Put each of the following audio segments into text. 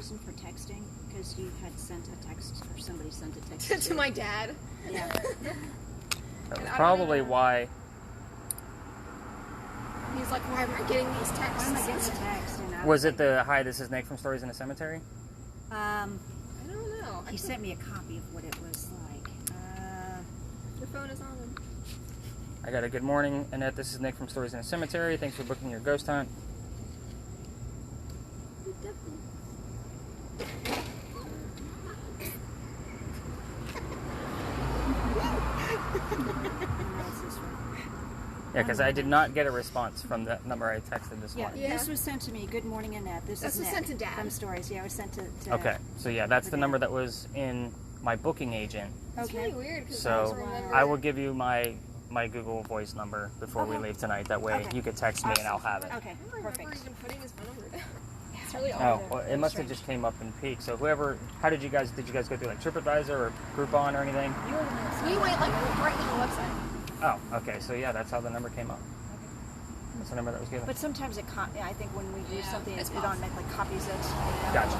reason for texting? Because you had sent a text, or somebody sent a text to my dad. Yeah. That was probably why. He's like, why am I getting these texts? Why am I getting a text? And Was it the, hi, this is Nick from Stories in a Cemetery? I don't know. He sent me a copy of what it was like. Your phone is on. I got a good morning, Annette. This is Nick from Stories in a Cemetery. Thanks for booking your ghost hunt. Yeah, because I did not get a response from that number I texted this morning. Yeah, this was sent to me. Good morning, Annette. This was sent to Dad. From Stories. Yeah, it was sent to Okay, so yeah, that's the number that was in my booking agent. It's really weird. So I will give you my Google Voice number before we leave tonight. That way you could text me and I'll have it. Okay, perfect. Even putting his phone number down. It's really Oh, odd. well, it must have just came up in peak. So whoever, did you guys go through like TripAdvisor or Groupon or anything? We went like right on the website. Oh, okay. So yeah, that's how the number came up. That's the number that was given. But sometimes I think when we do something, it automatically copies it. Gotcha.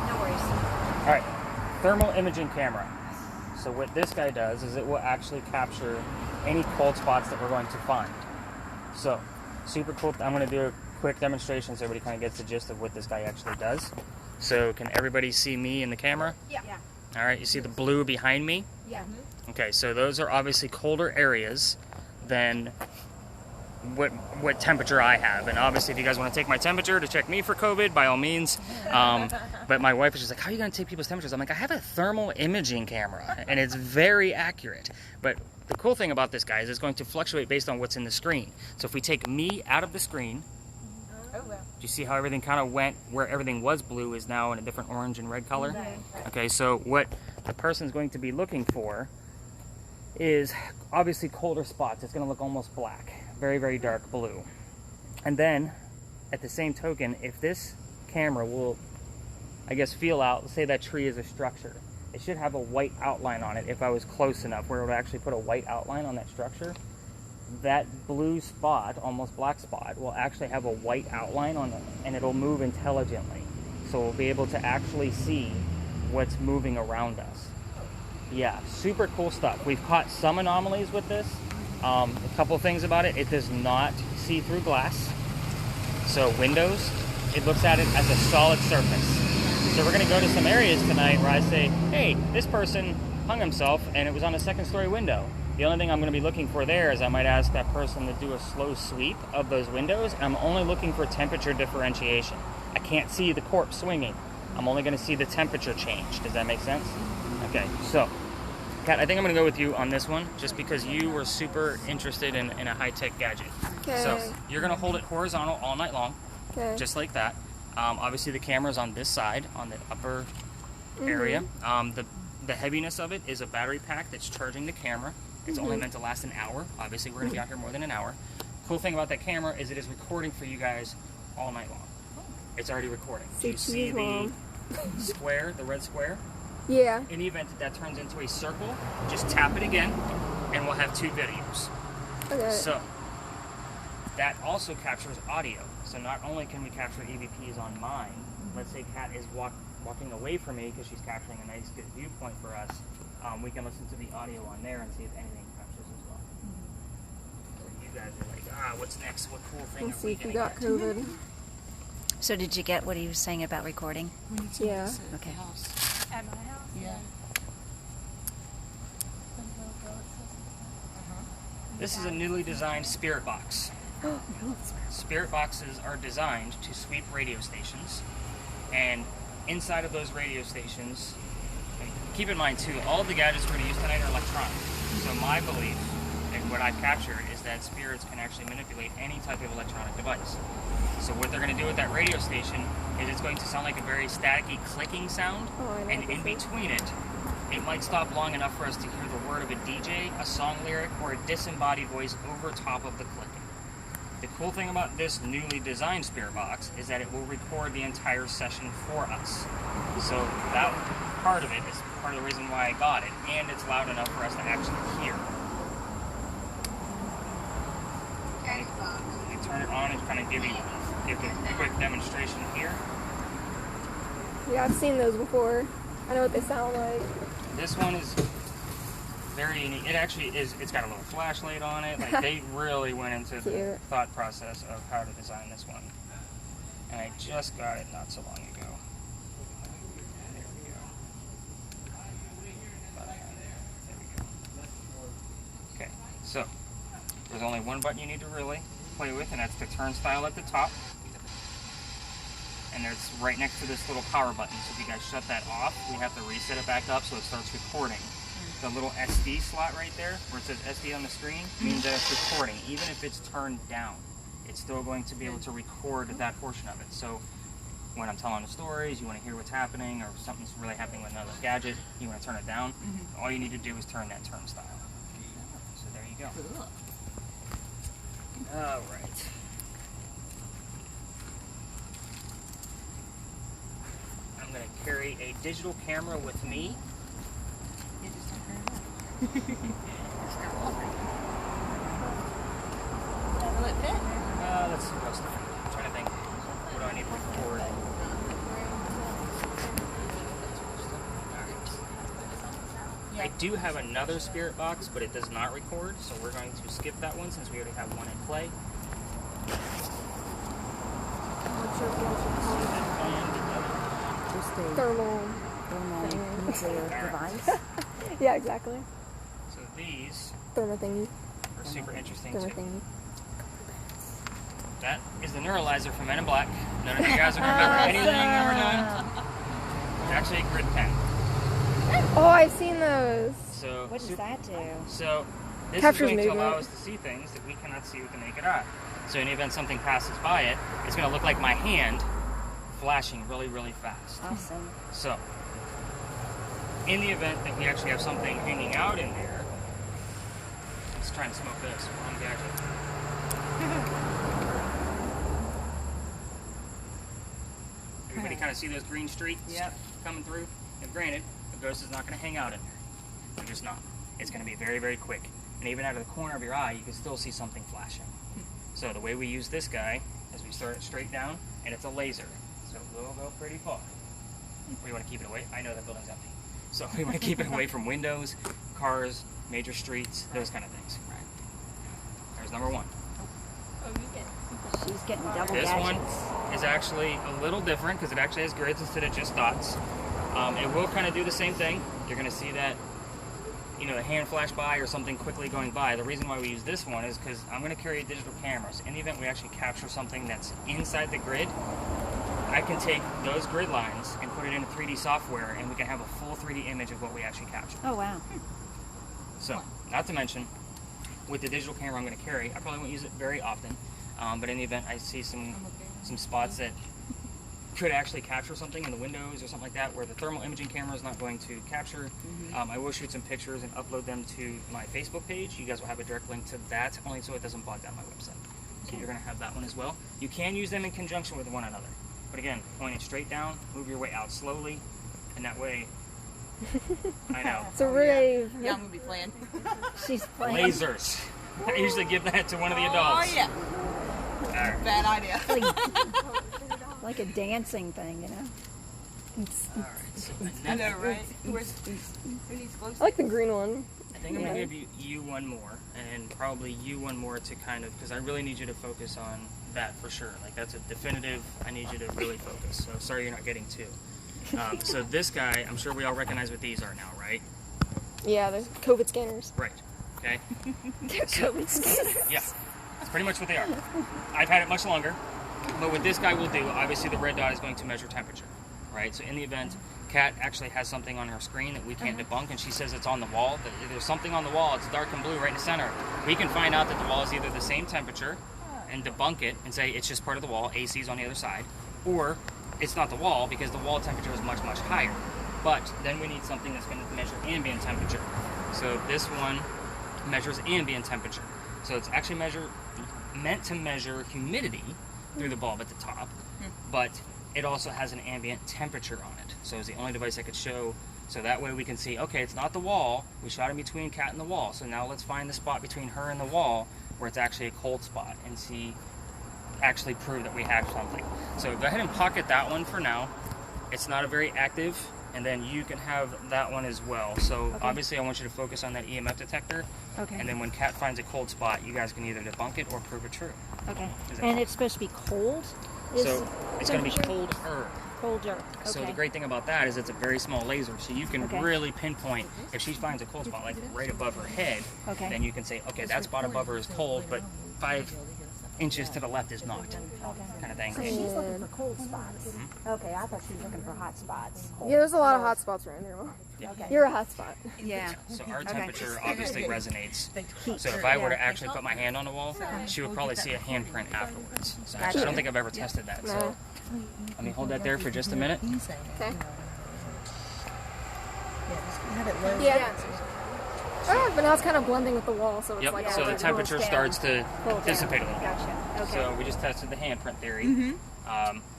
No worries. All right, thermal imaging camera. So what this guy does is it will actually capture any cold spots that we're going to find. So, super cool. I'm going to do a quick demonstration so everybody kind of gets the gist of what this guy actually does. So, can everybody see me in the camera? Yeah. All right, you see the blue behind me? Yeah. Okay, so those are obviously colder areas than what temperature I have. And obviously, if you guys want to take my temperature to check me for COVID, by all means. But my wife is just like, how are you going to take people's temperatures? I'm like, I have a thermal imaging camera, and it's very accurate. But the cool thing about this, guy, is it's going to fluctuate based on what's in the screen. So if we take me out of the screen, do you see how everything kind of went, where everything was blue is now in a different orange and red color? Right. Okay, so what the person's going to be looking for is obviously colder spots. It's going to look almost black. Very, very dark blue. And then, at the same token, if this camera will, I guess, feel out, say that tree is a structure, it should have a white outline on it if I was close enough where it would actually put a white outline on that structure. That blue spot, almost black spot, will actually have a white outline on it, and it'll move intelligently. So we'll be able to actually see what's moving around us. Yeah, super cool stuff. We've caught some anomalies with this. A couple things about it. It does not see through glass. So windows, it looks at it as a solid surface. So we're going to go to some areas tonight where I say, hey, this person hung himself and it was on a second-story window. The only thing I'm going to be looking for there is I might ask that person to do a slow sweep of those windows. I'm only looking for temperature differentiation. I can't see the corpse swinging. I'm only going to see the temperature change. Does that make sense? Okay, so Kat, I think I'm going to go with you on this one, just because you were super interested in a high-tech gadget. Okay. So you're going to hold it horizontal all night long, just like that. Obviously, the camera's on this side, on the upper area. The heaviness of it is a battery pack that's charging the camera. It's only meant to last an hour. Obviously, we're going to be out here more than an hour. Cool thing about that camera is it is recording for you guys all night long. It's already recording. Do you see the square, the red square? Yeah. In the event that turns into a circle, just tap it again, and we'll have 2 videos. Okay. So, that also captures audio. So not only can we capture EVPs on mine, let's say Kat is walking away from me because she's capturing a nice, good viewpoint for us, we can listen to the audio on there and see if anything captures as well. So you guys are like, what's next? What cool thing Let's are see we if you gonna got get? COVID. So did you get what he was saying about recording? Yeah. Okay. At my house? Yeah. This is a newly designed spirit box. Spirit boxes are designed to sweep radio stations, and inside of those radio stations, keep in mind too, all of the gadgets we're going to use tonight are electronic. So my belief, and what I've captured, is that spirits can actually manipulate any type of electronic device. So what they're going to do with that radio station is it's going to sound like a very staticky clicking sound, and in between it might stop long enough for us to hear the word of a DJ, a song lyric, or a disembodied voice over top of the clicking. The cool thing about this newly designed spirit box is that it will record the entire session for us. So that part of it is part of the reason why I got it, and it's loud enough for us to actually hear. I turn it on and kind of give a quick demonstration here. Yeah, I've seen those before. I know what they sound like. This one is very unique. It actually is. It's got a little flashlight on it. Like they really went into the Cute. thought process of how to design this one. And I just got it not so long ago. There we go. There we go. Okay, so there's only one button you need to really play with, and that's the turnstile at the top. And it's right next to this little power button. So if you guys shut that off, we have to reset it back up so it starts recording. The little SD slot right there, where it says SD on the screen, means that it's recording. Even if it's turned down, it's still going to be able to record that portion of it. So when I'm telling the stories, you want to hear what's happening, or something's really happening with another gadget, you want to turn it down, all you need to do is turn that turnstile. So there you go. All right. I'm going to carry a digital camera with me. Will it fit? Let's see what's there. I'm trying to think. What do I need to record? I do have another spirit box, but it does not record, so we're going to skip that one since we already have one in play. Just a Thermal. nuclear device. Yeah, exactly. So these Thermal thingy. are super interesting Thermal too. thingy. That is the neuralizer from Men in Black. None of you guys will remember anything that we're doing. It's actually a grid pen. Oh, I've seen those. So What does that do? So this Captures is going to allow movement. us to see things that we cannot see with the naked eye. So in the event something passes by it, it's going to look like my hand flashing really, really fast. Awesome. So in the event that we actually have something hanging out in there, let's try and smoke this. Wrong gadget. Everybody kind of see those green streaks coming through? And granted, the ghost is not going to hang out in there. They're just not. It's going to be very, very quick. And even out of the corner of your eye, you can still see something flashing. So the way we use this guy is we start it straight down, and it's a laser. So it will go pretty far. We want to keep it away. I know that building's empty. So we want to keep it away from windows, cars, major streets, those kind of things. There's number one. She's getting double This gadgets. one is actually a little different because it actually has grids instead of just dots. It will kind of do the same thing. You're going to see that, you know, the hand flash by or something quickly going by. The reason why we use this one is because I'm going to carry a digital camera. So in the event we actually capture something that's inside the grid, I can take those grid lines and put it into 3D software, and we can have a full 3D image of what we actually captured. Oh, wow. So, not to mention, with the digital camera I'm going to carry, I probably won't use it very often, but in the event I see some spots that could actually capture something in the windows or something like that where the thermal imaging camera is not going to capture, I will shoot some pictures and upload them to my Facebook page. You guys will have a direct link to that, only so it doesn't bog down my website. So you're going to have that one as well. You can use them in conjunction with one another. But again, point it straight down, move your way out slowly, and that way, I know. It's a rave. Yeah, I'm gonna be playing. She's playing. Lasers. I usually give that to one of the adults. Oh yeah. All right. Bad idea. Like a dancing thing, you know? All right. So I Annette, know, right? Who needs close? I like the green one. I think I'm going to give you one more, and probably you one more to kind of, because I really need you to focus on that for sure. Like, that's a definitive, I need you to really focus. So sorry you're not getting two. So this guy, I'm sure we all recognize what these are now, right? Yeah, the COVID scanners. Right. Okay. They're COVID scanners. Yeah. That's pretty much what they are. I've had it much longer, but what this guy will do, obviously the red dot is going to measure temperature, right? So in the event Kat actually has something on her screen that we can't debunk, and she says it's on the wall, that there's something on the wall, it's dark and blue right in the center, we can find out that the wall is either the same temperature and debunk it and say it's just part of the wall, AC's on the other side, or it's not the wall because the wall temperature is much, much higher. But then we need something that's going to measure ambient temperature. So this one measures ambient temperature. So it's actually meant to measure humidity through the bulb at the top, but it also has an ambient temperature on it. So it's the only device I could show, so that way we can see, okay, it's not the wall, we shot in between Kat and the wall, so now let's find the spot between her and the wall where it's actually a cold spot and actually prove that we have something. So go ahead and pocket that one for now. It's not a very active, and then you can have that one as well. So Okay. obviously I want you to focus on that EMF detector, Okay. and then when Kat finds a cold spot, you guys can either debunk it or prove it true. Okay. Is it- And it's supposed to be cold? Is So it's going to be temperature? colder. Colder. Okay. So the great thing about that is it's a very small laser, so you can Okay. really pinpoint if she finds a cold spot like right above her head. Okay. Then you can say, okay, that spot above her is cold, but 5 inches to the left is not, kind of thing. So she's looking for cold spots. Okay, I thought she was looking for hot spots. Yeah, there's a lot of hot spots around here. Mom. Okay. You're a hot spot. Yeah. So our temperature obviously resonates. So if I were to actually put my hand on the wall, she would probably see a handprint afterwards. So actually, I don't think I've ever tested that. So let me hold that there for just a minute. Okay. Have it low. Yeah. Oh, but now it's kind of blending with the wall, so it's Yep, like so the all temperature starts to Cool down. dissipate a little bit. Gotcha. Okay. So we just tested the handprint theory.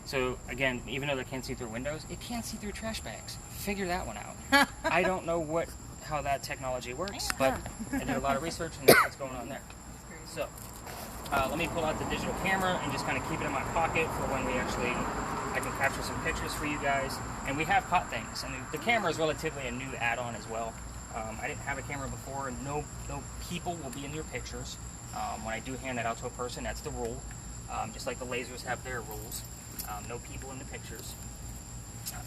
So again, even though they can't see through windows, it can't see through trash bags. Figure that one out. I don't know how that technology works, but I did a lot of research and that's what's going on there. So let me pull out the digital camera and just kind of keep it in my pocket for when I can capture some pictures for you guys. And we have caught things, and the camera is relatively a new add-on as well. I didn't have a camera before, and no people will be in your pictures. When I do hand that out to a person, that's the rule. Just like the lasers have their rules. No people in the pictures.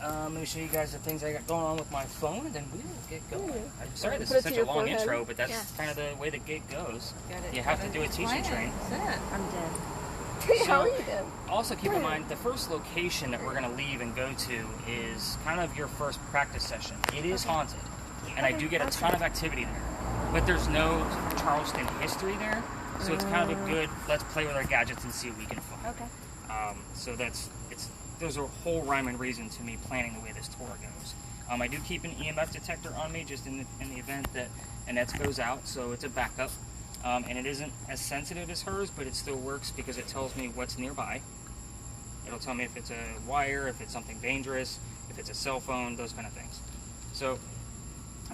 Let me show you guys the things I got going on with my phone, and then we'll get going. I'm sorry this Put is it to such a your long forehead. intro, but that's kind of the way the gig goes. You have to do a teaching train. I'm dead. How are you doing? Also keep in mind, the first location that we're going to leave and go to is kind of your first practice session. It is haunted, and I do get a ton of activity there. But there's no Charleston history there, so it's kind of a good, let's play with our gadgets and see what we can find. Okay. So there's a whole rhyme and reason to me planning the way this tour goes. I do keep an EMF detector on me just in the event that Annette's goes out, so it's a backup. And it isn't as sensitive as hers, but it still works because it tells me what's nearby. It'll tell me if it's a wire, if it's something dangerous, if it's a cell phone, those kind of things. So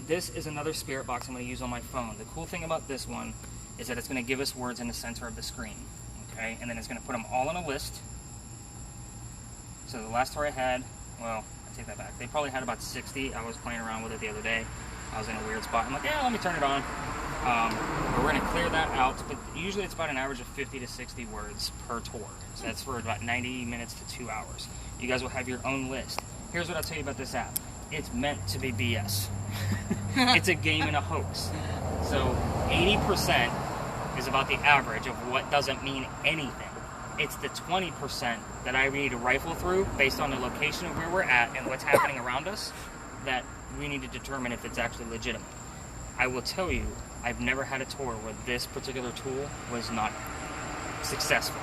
this is another spirit box I'm going to use on my phone. The cool thing about this one is that it's going to give us words in the center of the screen. Okay, and then it's going to put them all on a list. So the last tour I had, well, I take that back. They probably had about 60. I was playing around with it the other day. I was in a weird spot. I'm like, yeah, let me turn it on. But we're going to clear that out. But usually it's about an average of 50 to 60 words per tour. So that's for about 90 minutes to 2 hours. You guys will have your own list. Here's what I'll tell you about this app. It's meant to be BS. It's a game and a hoax. So 80% is about the average of what doesn't mean anything. It's the 20% that I need to rifle through based on the location of where we're at and what's happening around us that we need to determine if it's actually legitimate. I will tell you, I've never had a tour where this particular tool was not successful,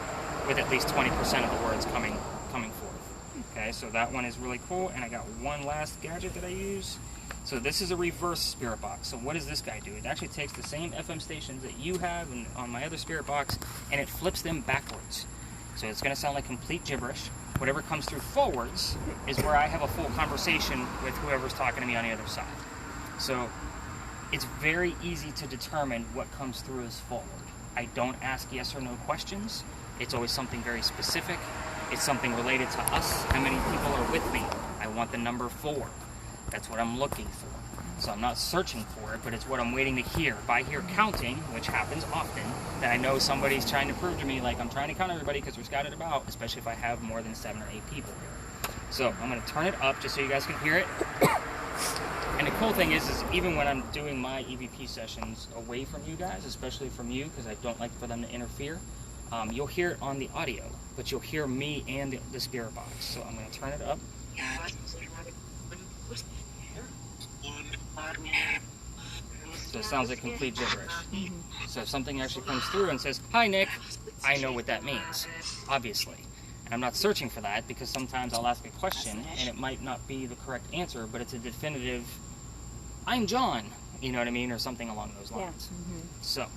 with at least 20% of the words coming forth. Okay, so that one is really cool, and I got one last gadget that I use. So this is a reverse spirit box. So what does this guy do? It actually takes the same FM stations that you have and on my other spirit box, and it flips them backwards. So it's going to sound like complete gibberish. Whatever comes through forwards is where I have a full conversation with whoever's talking to me on the other side. So it's very easy to determine what comes through as forward. I don't ask yes or no questions. It's always something very specific. It's something related to us. How many people are with me? I want the number 4. That's what I'm looking for. So I'm not searching for it, but it's what I'm waiting to hear. If I hear counting, which happens often, then I know somebody's trying to prove to me, like, I'm trying to count everybody because we're scattered about, especially if I have more than 7 or 8 people here. So I'm going to turn it up just so you guys can hear it. And the cool thing is even when I'm doing my EVP sessions away from you guys, especially from you, because I don't like for them to interfere, you'll hear it on the audio, but you'll hear me and the spirit box. So I'm going to turn it up. So it sounds like complete gibberish. So if something actually comes through and says, "Hi, Nick," I know what that means, obviously. And I'm not searching for that because sometimes I'll ask a question and it might not be the correct answer, but it's a definitive, "I'm John," you know what I mean, or something along those lines. Yeah. So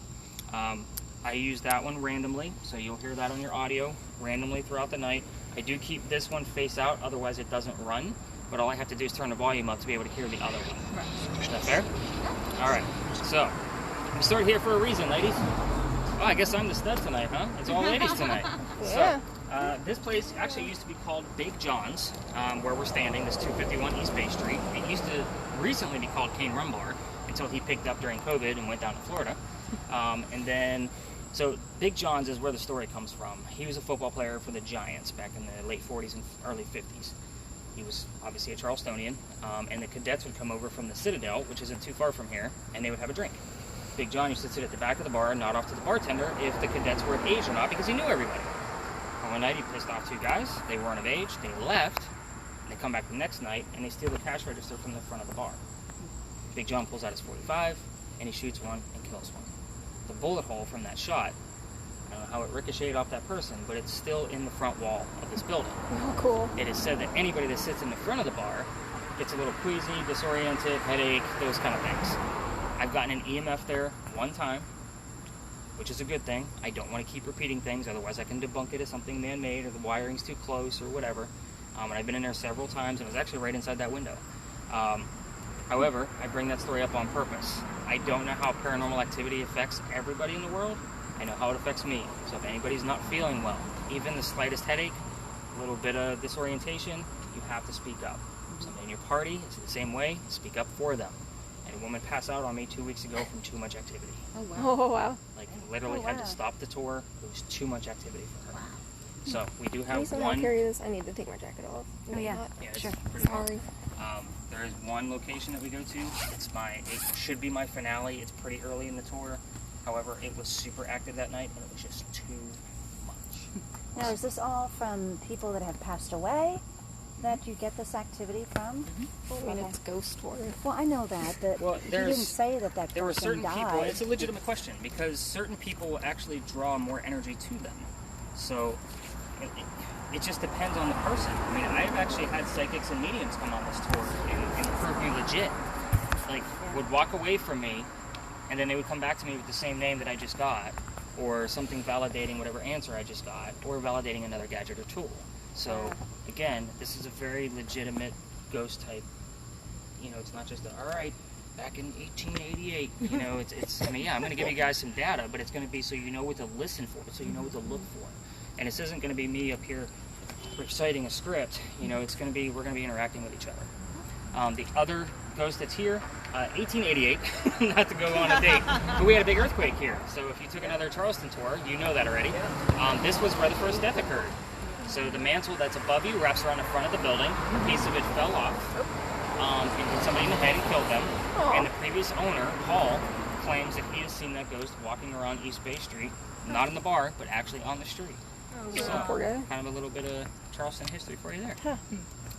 I use that one randomly, so you'll hear that on your audio randomly throughout the night. I do keep this one face out, otherwise it doesn't run, but all I have to do is turn the volume up to be able to hear the other one. Right. Is that fair? All right, so we started here for a reason, ladies. Oh, I guess I'm the stud tonight, huh? It's all ladies tonight. Yeah. So, This place actually used to be called Big John's, where we're standing, this 251 East Bay Street. It used to recently be called Cane Rum Bar until he picked up during COVID and went down to Florida. And then, so Big John's is where the story comes from. He was a football player for the Giants back in the late 40s and early 50s. He was obviously a Charlestonian, and the cadets would come over from the Citadel, which isn't too far from here, and they would have a drink. Big John used to sit at the back of the bar and nod off to the bartender if the cadets were of age or not, because he knew everybody. And one night he pissed off two guys. They weren't of age. They left. And they come back the next night and they steal the cash register from the front of the bar. Big John pulls out his .45 and he shoots one and kills one. The bullet hole from that shot, I don't know how it ricocheted off that person, but it's still in the front wall of this building. Oh, cool. It is said that anybody that sits in the front of the bar gets a little queasy, disoriented, headache, those kind of things. I've gotten an EMF there one time, which is a good thing. I don't want to keep repeating things, otherwise I can debunk it as something man-made or the wiring's too close or whatever. And I've been in there several times, and it was actually right inside that window. However, I bring that story up on purpose. I don't know how paranormal activity affects everybody in the world. I know how it affects me. So if anybody's not feeling well, even the slightest headache, a little bit of disorientation, you have to speak up. Somebody in your party is the same way, speak up for them. And a woman passed out on me 2 weeks ago from too much activity. Oh, wow. Oh, wow. Like, literally had to stop the tour. It was too much activity for her. Wow. So, we do have Please don't one... carry this. I need to take my jacket off. Oh, yeah. Yeah, Sure. pretty Sorry. There is one location that we go to. It should be my finale. It's pretty early in the tour. However, it was super active that night, and it was just too much. Now, is this all from people that have passed away that you get this activity from? I mean, it's ghost tour. Well, I know that, but Well, you didn't say that that there were person certain died. people. It's a legitimate question because certain people will actually draw more energy to them. So it just depends on the person. I mean, I've actually had psychics and mediums come on this tour and prove me legit. Like, would walk away from me, and then they would come back to me with the same name that I just got, or something validating whatever answer I just got, or validating another gadget or tool. So, again, this is a very legitimate ghost type. You know, it's not just all right, back in 1888. You know, it's. I mean, yeah, I'm going to give you guys some data, but it's going to be so you know what to listen for, so you know what to look for. And this isn't going to be me up here reciting a script. You know, it's going to be we're going to be interacting with each other. The other ghost that's here, 1888. Not to go on a date, but we had a big earthquake here. So if you took another Charleston tour, you know that already. This was where the first death occurred. So the mantle that's above you wraps around the front of the building. A piece of it fell off and hit somebody in the head and killed them. And the previous owner, Paul, claims that he has seen that ghost walking around East Bay Street, not in the bar, but actually on the street. So, Poor guy. kind of a little bit of Charleston history for you there. All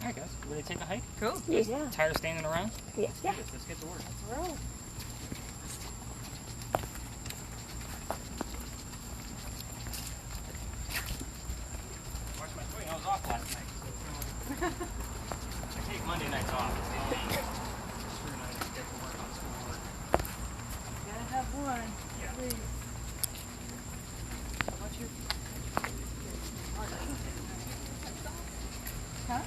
right, guys. Ready to take a hike? Cool. Yeah. Tired of standing around? Yeah. Let's get to work. Right. Watch my swing. I was off last night. So I take Monday nights off. It's the only true night I get to work on schoolwork. Gotta have one. Yeah. Please. What's your... Huh?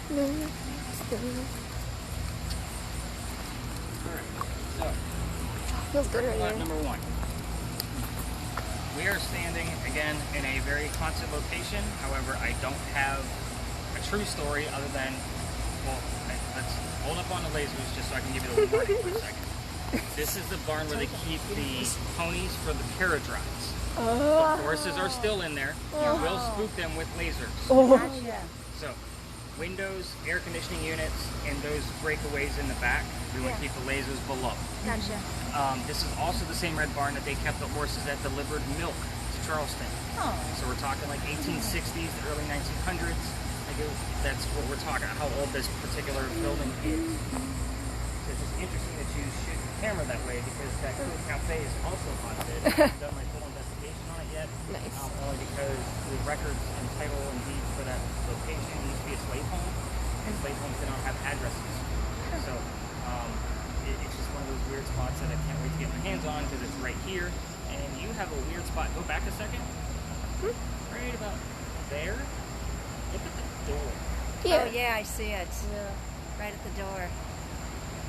No. Alright, so Feels good right spot now. number one. We are standing again in a very haunted location. However, I don't have a true story other than, well, let's hold up on the lasers just so I can give you the warning for a second. This is the barn where they keep the ponies for the carriage rides. The horses are still in there. You will spook them with lasers. Gotcha. So, windows, air conditioning units, and those breakaways in the back, we want to keep the lasers below. Gotcha. This is also the same red barn that they kept the horses that delivered milk to Charleston. Oh. So we're talking like 1860s, the early 1900s. That's what we're talking, how old this particular building is. So it's just interesting that you shoot the camera that way because that cool cafe is also haunted. I haven't done my full investigation on it yet. Nice. Only because the records and title and deeds for that location used to be a slave home, and slave homes did not have addresses. So it's just one of those weird spots that I can't wait to get my hands on because it's right here. And you have a weird spot. Go back a second. Right about there. Look at the door. Yeah. Oh, yeah, I see it. Yeah. Right at the door.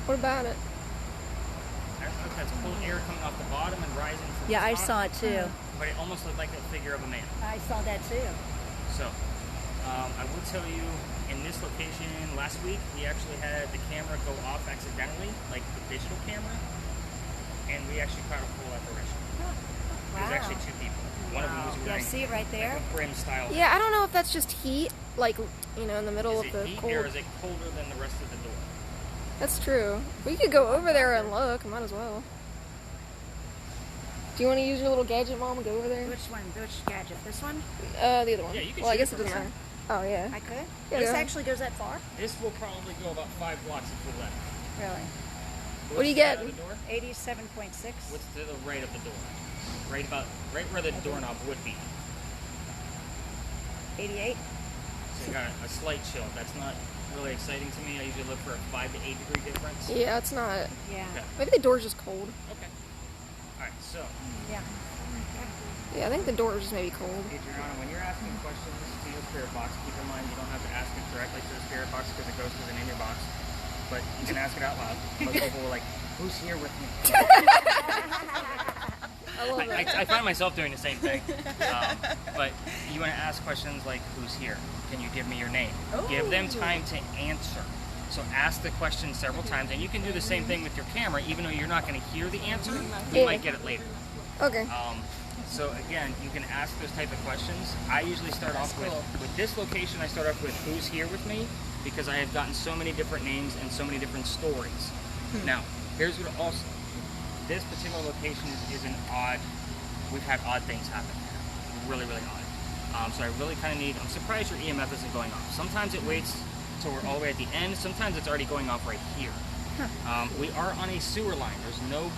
What about it? That's cool air coming off the bottom and rising from Yeah, the I top. saw it too. but it almost looked like a figure of a man. I saw that too. So, I will tell you, in this location last week, we actually had the camera go off accidentally, like the digital camera, and we actually caught a full apparition. It was actually two people. One of them was Yeah, wearing see it right there? like a brim style. Yeah, I don't know if that's just heat, like, you know, in the middle Is of it the heat cold. or is it colder than the rest of the door? That's true. We could go over there and look. Might as well. Do you want to use your little gadget, Mom, and go over there? Which one? Which gadget? This one? The other one. Yeah, you can well, I shoot guess it it doesn't from matter. Oh, yeah. I could? Yeah, This go. actually goes that far? This will probably go about 5 blocks if we let it. Really? What do you What's get? the side of the door? 87.6? What's to the right of the door? Right where the doorknob would be. 88? So you got a slight chill. That's not really exciting to me. I usually look for a 5 to 8 degree difference. Yeah, it's not. Yeah. Okay. Maybe the door's just cold. Okay. Alright, so, Yeah. Yeah, I think the door is just maybe cold. Adriana, when you're asking questions to your spirit box, keep in mind you don't have to ask it directly to the spirit box because the ghost isn't in your box. But you can ask it out loud. Most people were like, who's here with me? I love it. I find myself doing the same thing. But you want to ask questions like, who's here? Can you give me your name? Give them time to answer. So ask the question several times, and you can do the same thing with your camera, even though you're not going to hear the answer, you Yeah. might get it later. Okay. So again, you can ask those type of questions. I usually start off with this location, I start off with who's here with me, because I have gotten so many different names and so many different stories. Now, here's what also, this particular location is an odd, we've had odd things happen here. Really, really odd. So I really kind of need, I'm surprised your EMF isn't going off. Sometimes it waits till we're all the way at the end, sometimes it's already going off right here. We are on a sewer line. There's no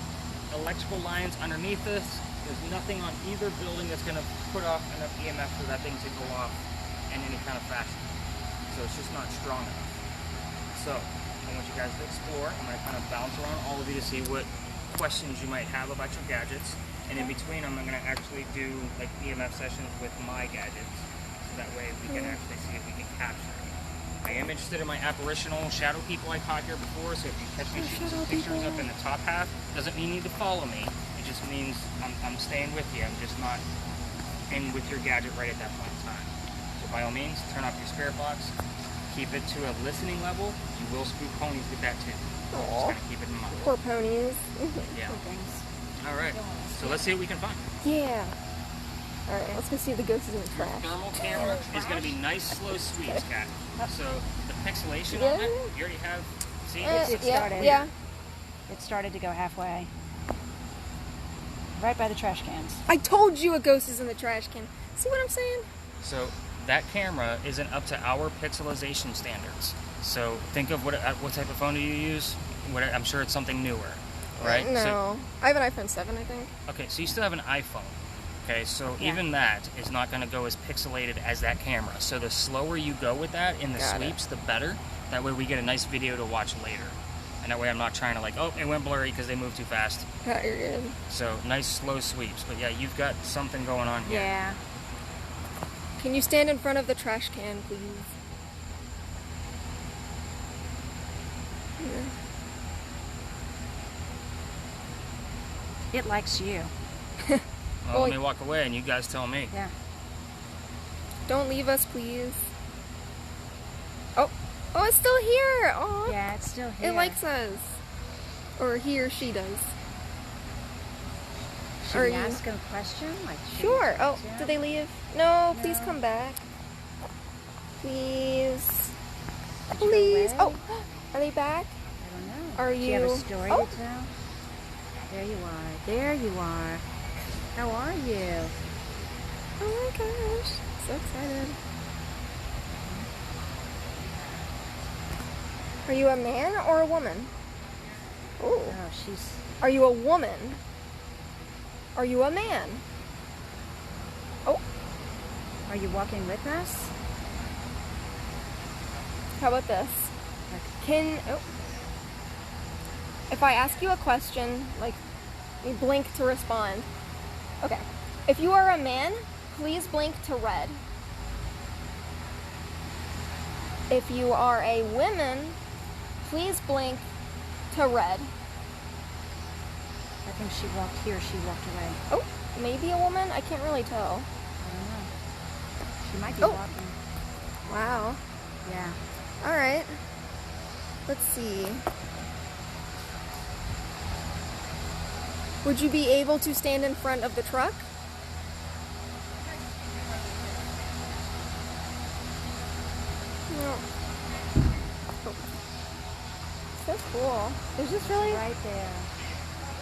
electrical lines underneath us. There's nothing on either building that's going to put off enough EMF for that thing to go off in any kind of fashion. So it's just not strong enough. So I want you guys to explore. I'm going to kind of bounce around all of you to see what questions you might have about your gadgets. And in between them, I'm going to actually do like EMF sessions with my gadgets. So that way we can actually see if we can capture it. I am interested in my apparitional shadow people I caught here before, so if you catch me shooting some pictures up in the top half, doesn't mean you need to follow me. It just means I'm staying with you. I'm just not in with your gadget right at that point in time. So by all means, turn off your spirit box. Keep it to a listening level. You will spook ponies with that too. Just kind of keep it in mind. Poor ponies. Yeah. All right. So let's see what we can find. Yeah. Alright, let's go see if the ghost is in the trash. Thermal camera is going to be nice, slow sweeps, Kat. So the pixelation Yeah. on it, you already have. See, It yeah, started. yeah. It started to go halfway. Right by the trash cans. I told you a ghost is in the trash can. See what I'm saying? So that camera isn't up to our pixelization standards. So think of what type of phone do you use? I'm sure it's something newer, right? No. So, I have an iPhone 7, I think. okay, so you still have an iPhone. Okay, so Yeah. even that is not going to go as pixelated as that camera. So the slower you go with that in the Got it. sweeps, the better. That way we get a nice video to watch later. And that way I'm not trying to like, oh, it went blurry because they moved too fast. Yeah, you're good. So nice slow sweeps. But yeah, you've got something going on here. Yeah. Can you stand in front of the trash can, please? It likes you. Well, let me walk away and you guys tell me. Yeah. Don't leave us, please. Oh, it's still here. Oh, Yeah, it's still here. it likes us, or he or she does. Should Are we you- ask a question? Like, should Sure. we- Oh, Yeah. did they leave? No, please No. come back. Please. Did you go Please. away? Oh, are they back? I don't know. Are Do you have a you- story Oh. to tell? There you are. There you are. How are you? Oh my gosh. So excited. Are you a man or a woman? Oh. Oh, she's. Are you a woman? Are you a man? Oh, Are you walking with us? how about this? If I ask you a question, like, you blink to respond. Okay. If you are a man, please blink to red. If you are a woman, please blink to red. I think she walked here. She walked away. Oh, maybe a woman. I can't really tell. I don't know. She might be Oh. walking. Wow. Yeah. All right. Let's see. Would you be able to stand in front of the truck? No. Oh. So cool. There's just really. Right there.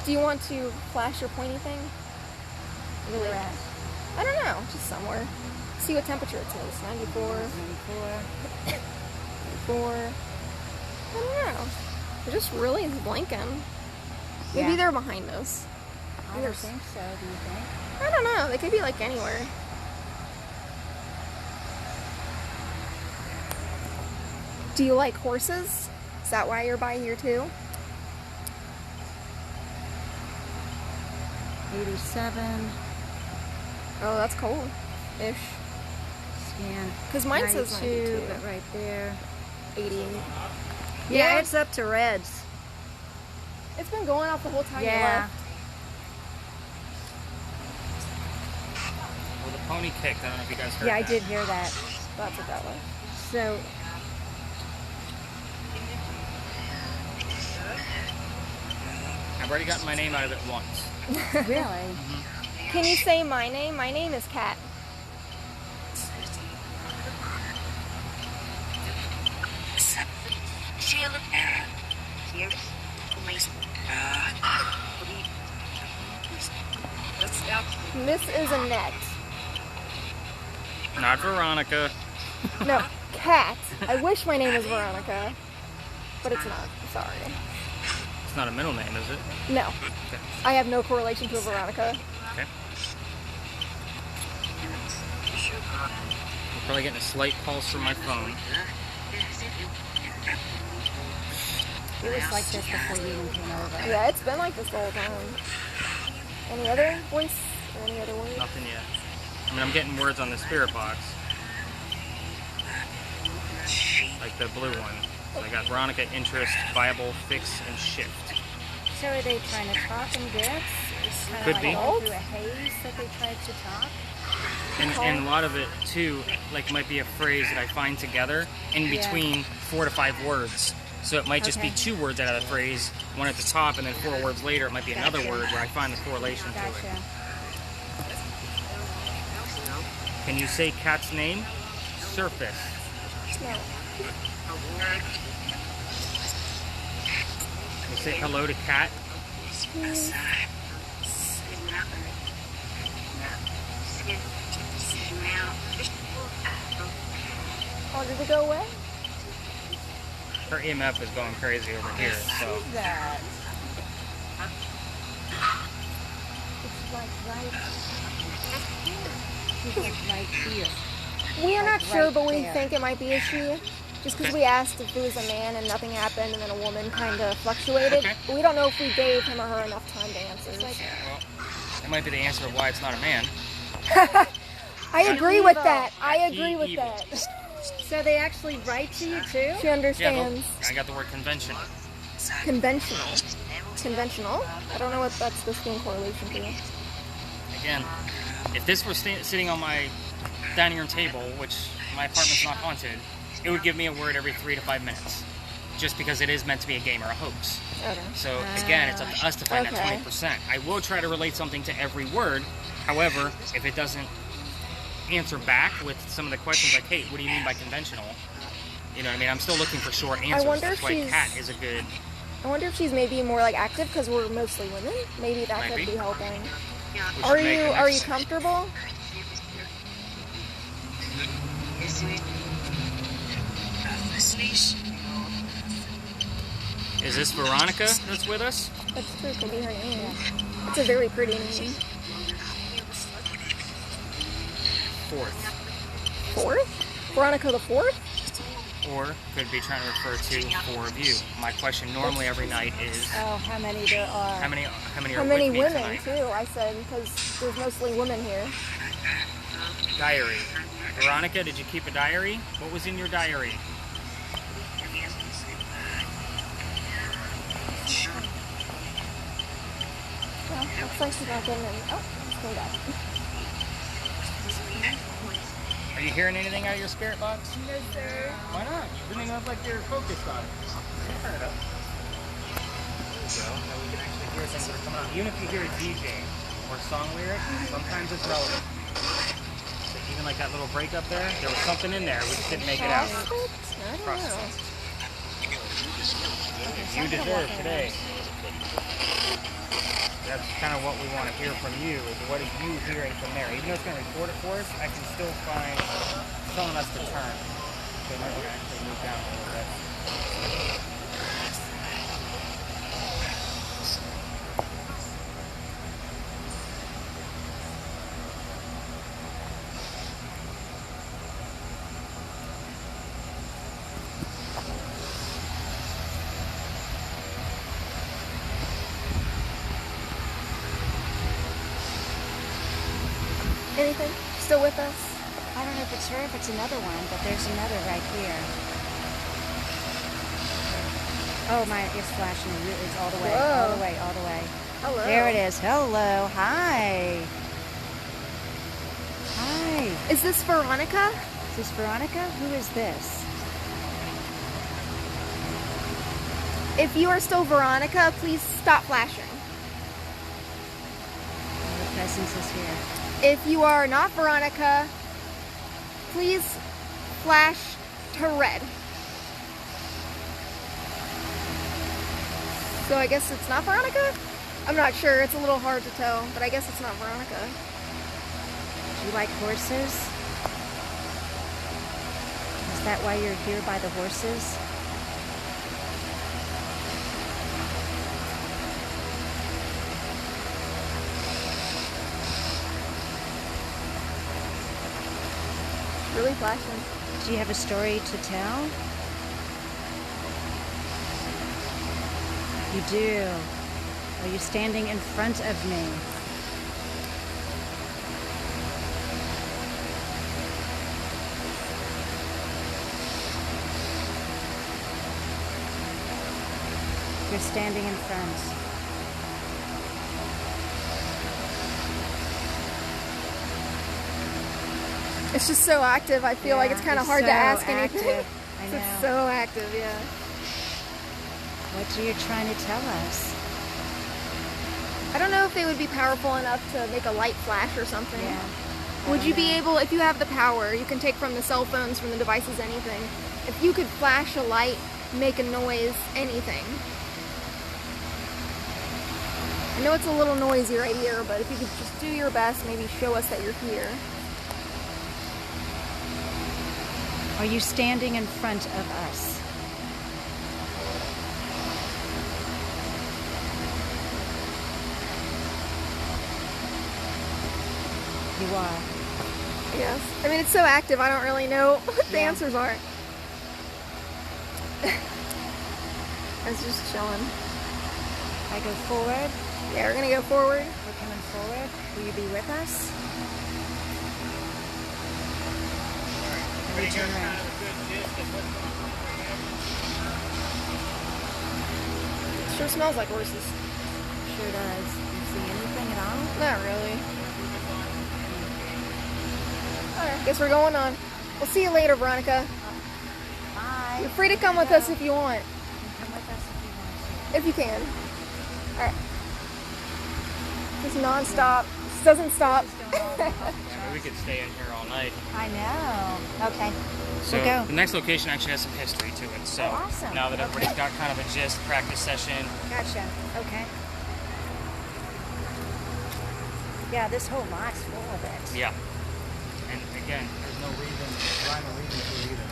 Do you want to flash your pointy thing? Really? Where at? I don't know. Just somewhere. See what temperature it says. 94. 94. 4. I don't know. They're just really blinking. Maybe Yeah. they're behind us. I don't think so, do you think? I don't know. They could be like anywhere. Do you like horses? Is that why you're by here too? 87. Oh, that's cold. Ish. Scan. Because mine says 92. but right there. 88. Yeah, it's up to reds. It's been going off the whole time you Yeah. left. Well, the pony kicked. I don't know if you guys heard Yeah, I that. did hear that. That's what that was. So, I've already gotten my name out of it once. really? Can you say my name? My name is Kat. This is Annette. Not Veronica. No, Kat. I wish my name was Veronica, but it's not. Sorry. It's not a middle name, is it? No. Okay. I have no correlation to a Veronica. Okay. I'm probably getting a slight pulse from my phone. It was like this before you even came over. Yeah, it's been like this the whole time. Any other voice or any other word? Nothing yet. I mean, I'm getting words on the spirit box. Like the blue one. So I got Veronica, interest, Bible, fix, and shift. So are they trying to talk in this? It's kind Could of be. like going through a haze that they tried to talk? And a lot of it, too, like might be a phrase that I find together in Yeah. between 4 to 5 words. So it might just be Okay. 2 words out of the phrase, one at the top, and then 4 words later it might be another Gotcha. word where I find the correlation to it. Gotcha. Can you say cat's name? Surface. No. Can you say hello to cat? Oh, did it go away? Her EMF is going crazy over here, so That. It's like right. She's like right here. We are not sure, right but we there. think it might be a she. Just because we asked if it was a man and nothing happened, and then a woman kind of fluctuated. Okay. But we don't know if we gave him or her enough time to answer. well, that might be the answer of why it's not a man. I agree with Evil. that. I agree with Evil. that. So they actually write to you too? She Yeah, understands. I got the word conventional. Conventional. Conventional? I don't know what that's the same correlation to. Again, if this were sitting on my dining room table, which my apartment's not haunted, it would give me a word every 3 to 5 minutes. Just because it is meant to be a game or a hoax. Okay. So again, it's up to us to find Okay. that 20%. I will try to relate something to every word. However, if it doesn't answer back with some of the questions like, hey, what do you mean by conventional? You know what I mean? I'm still looking for short answers. wonder That's if why she's- cat is a good... I wonder if she's maybe more like active because we're mostly women. Maybe that Might could be. be helping. which Are would make you the are you next- comfortable? Is this Veronica that's with us? That's true. Could be her name. It's a very pretty name. Fourth. Fourth? Veronica the Fourth? Or could be trying to refer to 4 of you. My question normally every night is, Oh, how many there are? how many are How many with me women tonight? too? I said because there's mostly women here. Diary. Veronica, did you keep a diary? What was in your diary? Well, looks like she's not getting any. Oh, Hold up. Are you hearing anything out of your spirit box? No, sir. Why not? Doesn't even look like you're focused on it. Turn it up. There you go. Now we can actually hear things that are coming out. Even if you hear a DJ or a song lyric, sometimes it's relevant. So even like that little break up there was something in there. We just didn't make it out. I don't know. You deserve today. That's kind of what we want to hear from you, is what are you hearing from there? Even though it's going to record it for us, I can still find it's telling us to turn. So maybe we're going to actually move down a little bit. Anything? Still with us? I don't know if it's her, if it's another one, but there's another right here. Oh my, it's flashing. It's all the way, Whoa. all the way, all the way. Hello. There it is. Hello. Hi. Hi. Is this Veronica? Is this Veronica? Who is this? If you are still Veronica, please stop flashing. The presence is here. If you are not Veronica, please flash to red. So I guess it's not Veronica? I'm not sure. It's a little hard to tell, but I guess it's not Veronica. Do you like horses? Is that why you're here by the horses? Really flashing. Do you have a story to tell? You do. Are you standing in front of me? You're standing in front. It's just so active. I feel like it's kind of hard to ask anything. I It's know. so active, yeah. What are you trying to tell us? I don't know if they would be powerful enough to make a light flash or something. Yeah. Would you be able, if you have the power, you can take from the cell phones, from the devices, anything. If you could flash a light, make a noise, anything. I know it's a little noisy right here, but if you could just do your best, maybe show us that you're here. Are you standing in front of us? You are. Yes. I mean, it's so active, I don't really know what the Yeah. answers are. I was just chilling. I go forward. Yeah, we're gonna go forward. We're coming forward. Will you be with us? Can we turn around? It sure smells like horses. Sure does. You see anything at all? Not really. Alright, guess we're going on. We'll see you later, Veronica. Bye. You're free to come with us if you want. Come with us if you want to. If you can. Alright. Just non-stop. This doesn't stop. We could stay in here all night. I know. Okay. So We'll go. the next location actually has some history to it. So Oh, awesome. now that everybody's got kind of a gist, practice session. Gotcha. Okay. Yeah, this whole lot's full of it. Yeah. And again, there's no rhyme or reason to it either.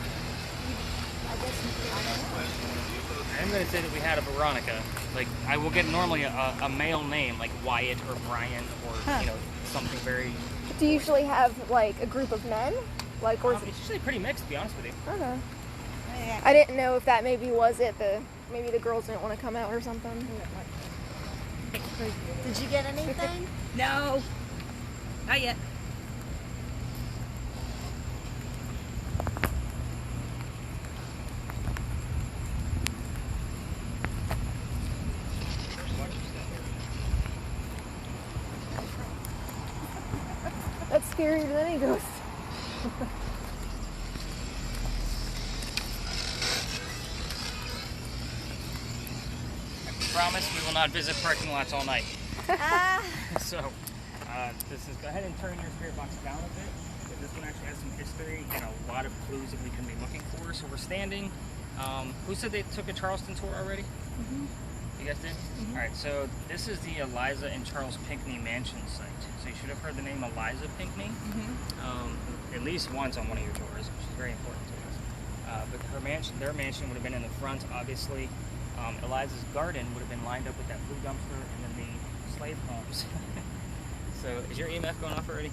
I guess I don't know. I'm going to say that we had a Veronica. Like, I will get normally a male name, like Wyatt or Brian or, Huh. you know, something very... Do you usually have, like, a group of men? Like, or is it... It's usually pretty mixed, to be honest with you. I don't know. Yeah. I didn't know if that maybe was it. Maybe the girls didn't want to come out or something. Did you get anything? No. Not yet. scarier than any ghost. I promise we will not visit parking lots all night. So, this is, go ahead and turn your spirit box down a bit. Because this one actually has some history and a lot of clues that we can be looking for. So we're standing. Who said they took a Charleston tour already? Mm-hmm. You guys did? Mm-hmm. All right, so this is the Eliza and Charles Pinckney mansion site. So you should have heard the name Eliza Pinckney at least once on one of your tours, which is very important to us. But their mansion would have been in the front, obviously. Eliza's garden would have been lined up with that blue dumpster and then the slave homes. So is your EMF going off already?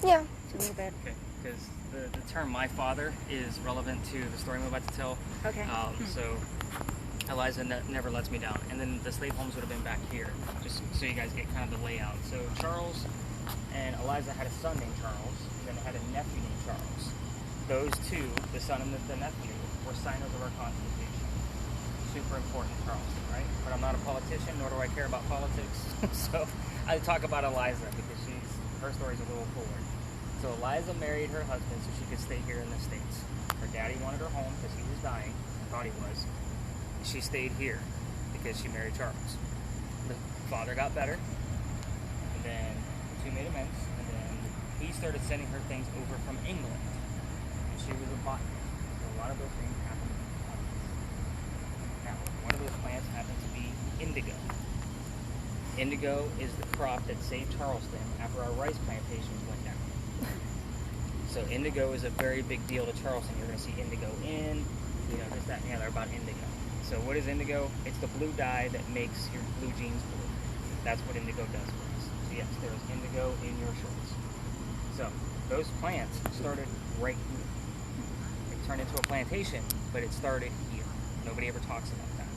Yeah. A little bit. Okay, because the term "my father" is relevant to the story I'm about to tell. Okay. So Eliza never lets me down. And then the slave homes would have been back here, just so you guys get kind of the layout. So Charles and Eliza had a son named Charles, and then they had a nephew named Charles. Those two, the son and the nephew, were signers of our Constitution. Super important Charleston, right? But I'm not a politician, nor do I care about politics. So I talk about Eliza because her story's a little cooler. So Eliza married her husband so she could stay here in the States. Her daddy wanted her home because he was dying, thought he was. She stayed here because she married Charles. The father got better, and then the two made amends, and then he started sending her things over from England. And she was a botanist, so a lot of those things happened to be plants. Now, one of those plants happened to be indigo. Indigo is the crop that saved Charleston after our rice plantations went down. So indigo is a very big deal to Charleston. You're going to see indigo in, this, that, and the other about indigo. So what is indigo? It's the blue dye that makes your blue jeans blue. That's what indigo does for us. So yes, there is indigo in your shorts. So those plants started right here. It turned into a plantation, but it started here. Nobody ever talks about that.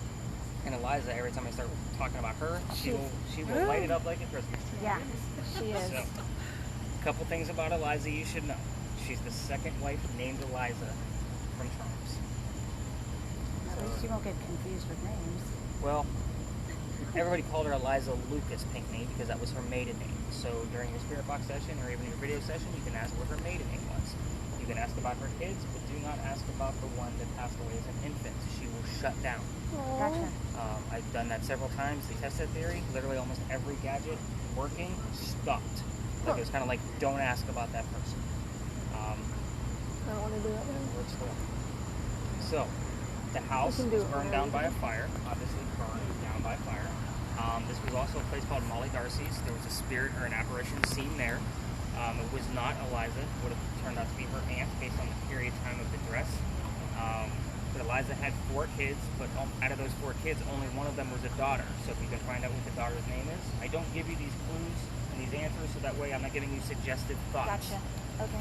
And Eliza, every time I start talking about her, she will light it up like a Christmas tree. Yeah, she is. So, a couple things about Eliza you should know. She's the second wife named Eliza from Charles. At least you won't get confused with names. Well, everybody called her Eliza Lucas Pinckney because that was her maiden name. So during your spirit box session or even your video session, you can ask what her maiden name was. You can ask about her kids, but do not ask about the one that passed away as an infant. She will shut down. Gotcha. I've done that several times. The test set theory, literally almost every gadget working stopped. Like it was kind of like, don't ask about that person. I don't want to do that now. Works the way. So, the house was burned down by a fire. Obviously burned down by fire. This was also a place called Molly Darcy's. There was a spirit or an apparition seen there. It was not Eliza. It would have turned out to be her aunt based on the period time of the dress. But Eliza had 4 kids, but out of those 4 kids, only one of them was a daughter. So if you can find out what the daughter's name is. I don't give you these clues and these answers so that way I'm not giving you suggestive thoughts. Gotcha. Okay.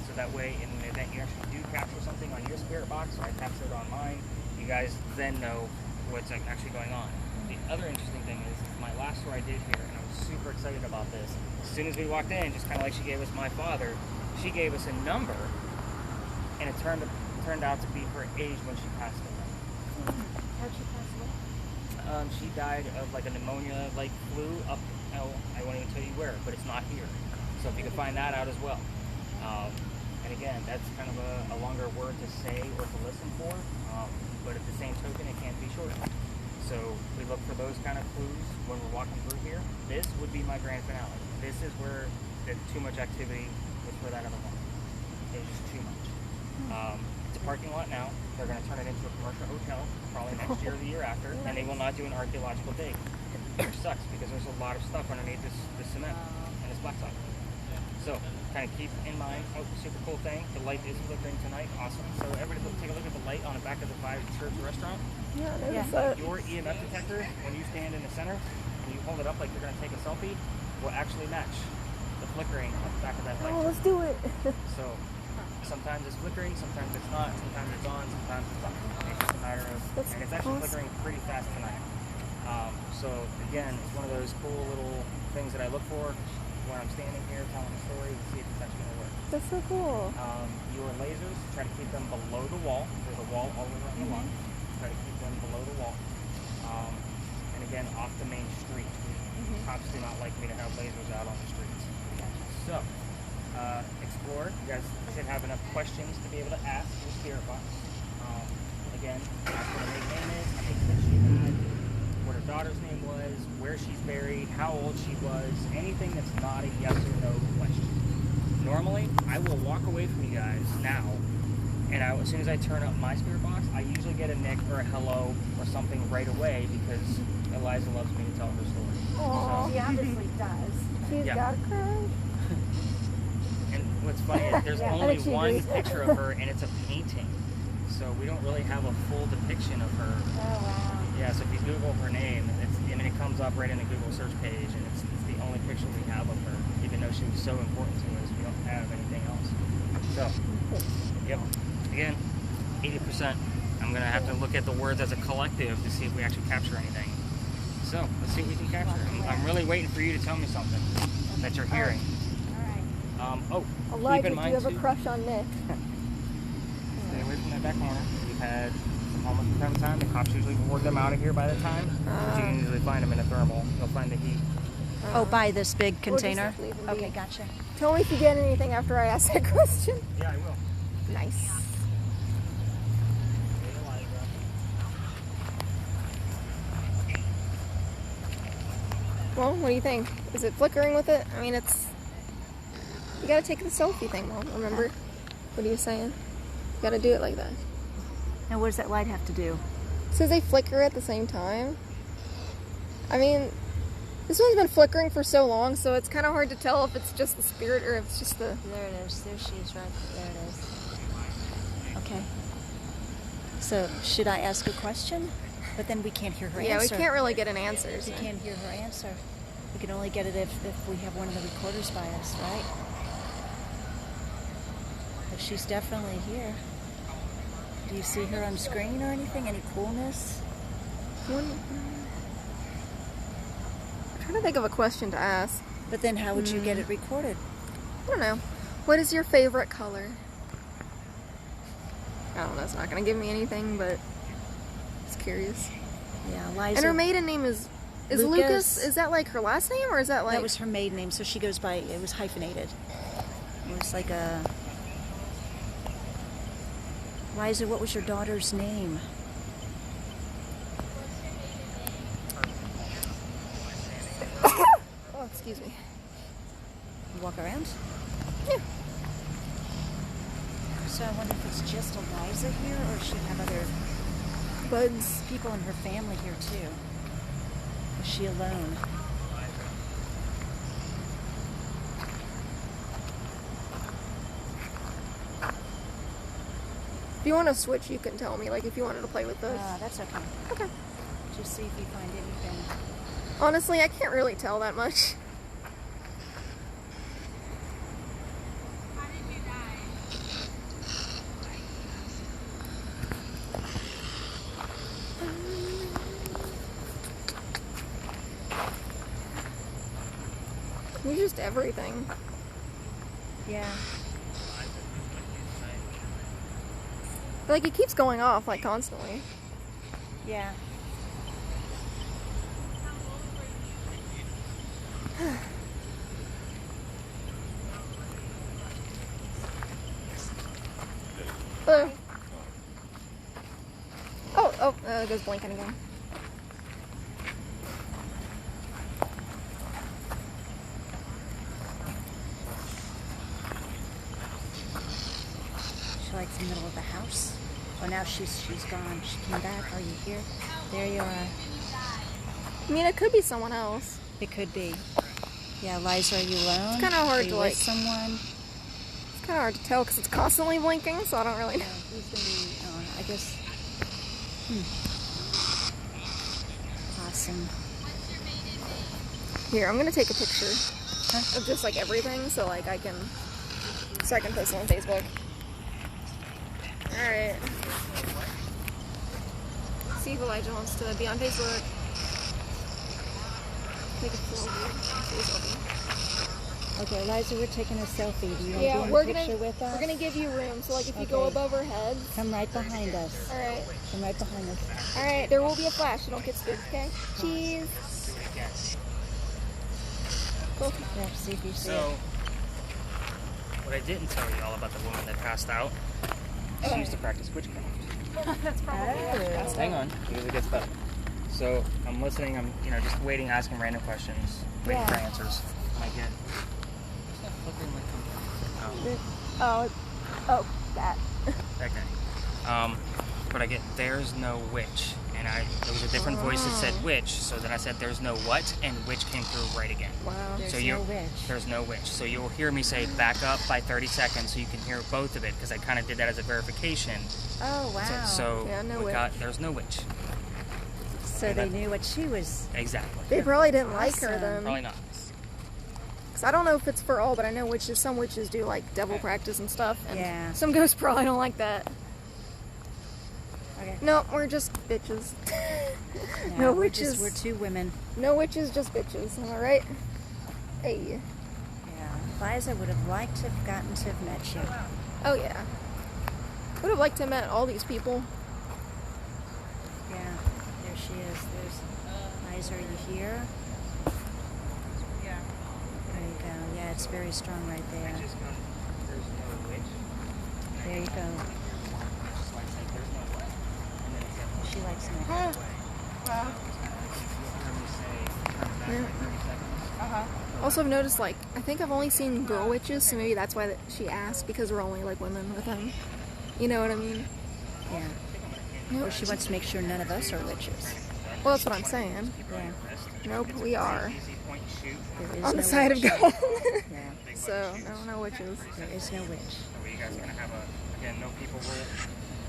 So that way, in the event you actually do capture something on your spirit box, or I capture it on mine, you guys then know what's actually going on. The other interesting thing is my last tour I did here, and I was super excited about this. As soon as we walked in, just kind of like she gave us my father, she gave us a number, and it turned out to be her age when she passed away. How'd she pass away? She died of like a pneumonia-like flu up, I won't even tell you where, but it's not here. So if you can find that out as well. And again, that's kind of a longer word to say or to listen for, but at the same token, it can't be shortened. So we look for those kind of clues when we're walking through here. This would be my grand finale. This is where there's too much activity was for that other one. It's just too much. It's a parking lot now. They're going to turn it into a commercial hotel probably next year or the year after, and they will not do an archaeological dig, which sucks because there's a lot of stuff underneath this cement and this blacktop. So, kind of keep in mind, super cool thing, the light is flickering tonight, awesome. So everybody take a look at the light on the back of the Five Church restaurant. Yeah, there's that. Your EMF detector, when you stand in the center, and you hold it up like you're going to take a selfie, will actually match the flickering on the back of that light. Oh, let's do it. So, sometimes it's flickering, sometimes it's not, sometimes it's on, sometimes it's off. It's just a matter of, and it's actually flickering pretty fast tonight. So again, it's one of those cool little things that I look for when I'm standing here telling a story to see if it's actually going to work. That's so cool. Your lasers, try to keep them below the wall. There's a wall all the way around the lawn. Try to keep them below the wall. And again, off the main street. Cops do not like me to have lasers out on the streets. So, explore. You guys should have enough questions to be able to ask the spirit box. Again, ask what her maiden name is, how many kids she had, what her daughter's name was, where she's buried, how old she was, anything that's not a yes or no question. Normally, I will walk away from you guys now, and as soon as I turn up my spirit box, I usually get a nick or a hello or something right away because Eliza loves me to tell her story. Aww. She obviously does. She's Yeah. got a crush. And what's funny is there's Yeah. only I think she one agrees. picture of her, and it's a painting. So we don't really have a full depiction of her. Oh, wow. Yeah, so if you Google her name, it comes up right in the Google search page, and it's the only picture we have of her, even though she was so important to us. We don't have anything else. So, yep. Again, 80%. I'm going to have to look at the words as a collective to see if we actually capture anything. So, let's see what we can capture. I'm really waiting for you to tell me something that you're hearing. All right. Keep Elijah, in do mind you have a too, crush on Nick? stay away from that back corner. We've had some homeless from time to time. The cops usually ward them out of here by the time. But you can usually find them in a thermal. You'll find the heat. Oh, by this big Or just container? leave him be. Okay, gotcha. Tell me if you get anything after I ask that question. Yeah, I will. Nice. Well, what do you think? Is it flickering with it? I mean, it's... You gotta take the selfie thing, Mom, remember? What are you saying? You gotta do it like that. Now, what does that light have to do? It says they flicker at the same time. I mean, this one's been flickering for so long, so it's kind of hard to tell if it's just the spirit or if it's just the... There it is. There she is, right there it is. Okay. So, should I ask a question? But then we can't hear her Yeah, we answer. can't really get an answer. We So. can't hear her answer. We can only get it if we have one of the recorders by us, right? But she's definitely here. Do you see her on screen or anything? Any coolness? I'm trying to think of a question to ask. But then how would you get it recorded? I don't know. What is your favorite color? I don't know. It's not going to give me anything, but it's curious. Yeah, Liza. And her maiden name is Lucas. Lucas. Is that like her last name, or is that like... That was her maiden name, so she goes by, it was hyphenated. It was like a... Liza, what was your daughter's name? Oh, excuse me. You walk around? Yeah. So I wonder if it's just Eliza here, or if she have other Buds. people in her family here too. Is she alone? If you want to switch, you can tell me. Like, if you wanted to play with this. That's okay. Okay. Just see if you find anything. Honestly, I can't really tell that much. You're just everything. Yeah. Like, it keeps going off, like, constantly. Yeah. It goes blinking again. She likes the middle of the house. Oh, now she's gone. She came back. Are you here? There you are. I mean, it could be someone else. It could be. Yeah, Liza, are you alone? It's kinda hard Are you to, with like- someone? It's kind of hard to tell because it's constantly blinking, so I don't really know. Yeah, who's gonna be? I guess. Awesome. Here, I'm gonna take a picture of just like everything, so like I can post it on Facebook. All right. See if Elijah wants to be on Facebook. Take a selfie. Okay, Liza, we're taking a selfie. Do you want Yeah, to be in we're the gonna picture with us? we're gonna give you room. So like if you go Okay. above our heads. Come right behind us. All right. Come right behind us. All right. There will be a flash. So don't get spooked, okay? Cheese. Cool. Yeah, see if you see So, it. But I didn't tell you all about the woman that passed out. She used to practice witchcraft. That's probably Hang on, because it gets better. So I'm listening. I'm just waiting, asking random questions, waiting for answers. I get. What's that flickering like? Oh, that. Okay. But I get there's no witch, and there was a different voice that said witch. So then I said there's no what, and witch came through right again. Wow. There's So no witch. There's no witch. So you'll hear me say back up by 30 seconds, so you can hear both of it, because I kind of did that as a verification. Oh, wow. So Yeah, no we witch. there's no witch. So they knew what she was. Exactly. They probably didn't like her Awesome. then. Probably not. Cause I don't know if it's for all, but I know some witches do like devil practice and stuff. And Yeah. some ghosts probably don't like that. Okay. No, we're just bitches. No we're witches. We're two women. No witches, just bitches. Am I right? Hey. Yeah. Liza would have liked to have gotten to have met you. Oh yeah. Would have liked to have met all these people. Yeah. There she is. There's Liza. Are you here? Yeah. There you go. Yeah, it's very strong right there. There's no witch. There you go. Just like say there's no what. And then it's She likes me. Huh. Wow. you'll hear me say turn back Yeah. by 30 seconds. Also, I've noticed like I think I've only seen girl witches, so maybe that's why she asked, because we're only like women with them. You know what I mean? Yeah. Nope. Or she wants to make sure none of us are witches. Well, that's what I'm saying. Yeah. Nope, we are Easy point shoot. There is on no the side witch. of God. Yeah. So no witches. There is no witch. So you guys are gonna have again no people rule.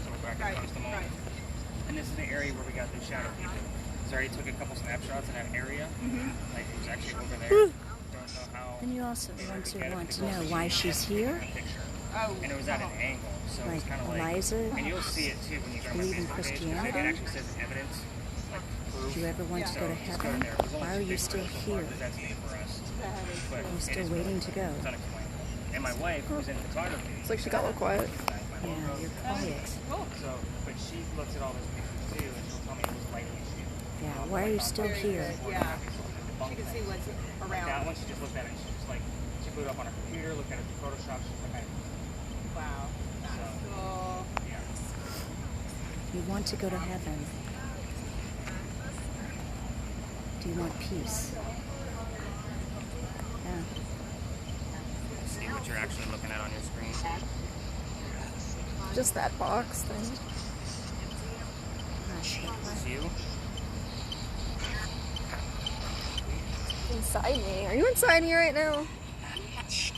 So we're back to post them all. And this is the area where we got the shadow people. So I already took a couple snapshots in that area. Like it was actually over there. Don't know how. And you also want to know why she's here. Picture. Oh. And it was at an angle, so it's Like kind of like. Eliza, And you'll see it too when you go on my believe in Facebook page, because Christianity? it actually says evidence, like proof. do you ever want to go to Just go heaven? there. There's only Why are two you big still ones so far, here? because that's new for us. But Are you it still is waiting to go? It's unexplainable. And my wife, who's in photography, It's like she got a little quiet. Yeah, you're quiet. so, but she looks at all those pictures too, and she'll tell me it was lighting issue. Yeah, why are you still here? Yeah. You can see what's Like that around. one, she just looked at it, and she was like, she put it up on her computer, looked at it through Photoshop, she was like, Wow. That's cool. yeah. You want to go to heaven. Do you want peace? Yeah. See what you're actually looking at on your screen. Just that box thing. It's you. Inside me. Are you inside me right now?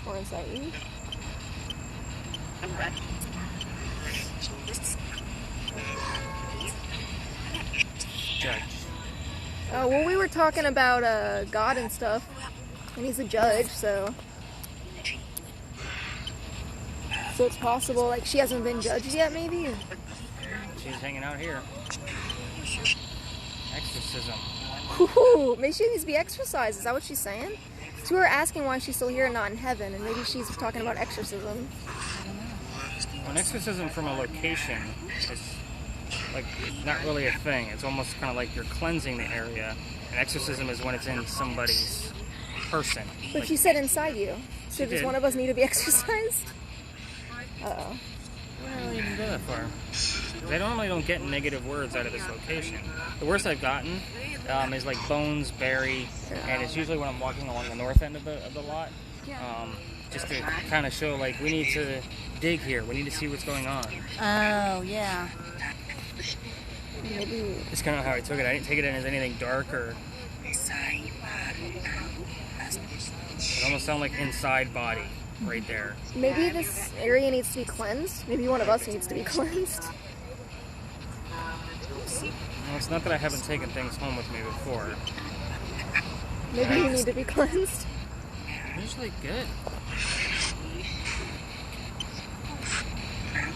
Or inside you? Judge. Oh, well, we were talking about God and stuff, and he's a judge, so it's possible, like, she hasn't been judged yet, maybe? She's hanging out here. Exorcism. Ooh, maybe she needs to be exorcised, is that what she's saying? So we were asking why she's still here and not in heaven, and maybe she's talking about exorcism. An exorcism from a location is like not really a thing. It's almost kind of like you're cleansing the area. An exorcism is when it's in somebody's person. But Like, she said inside you, so She does did. one of us need to be exorcised? Uh-oh. I don't even go that far. They normally don't get negative words out of this location. The worst I've gotten is like bones, bury, and it's usually when I'm walking along the north end of the lot. Just to kind of show like we need to dig here. We need to see what's going on. Oh, yeah. Maybe. That's kind of how I took it. I didn't take it in as anything dark or. It almost sounded like inside body right there. Maybe this area needs to be cleansed. Maybe one of us needs to be cleansed. Well, it's not that I haven't taken things home with me before. Maybe you need to be cleansed. I'm usually good.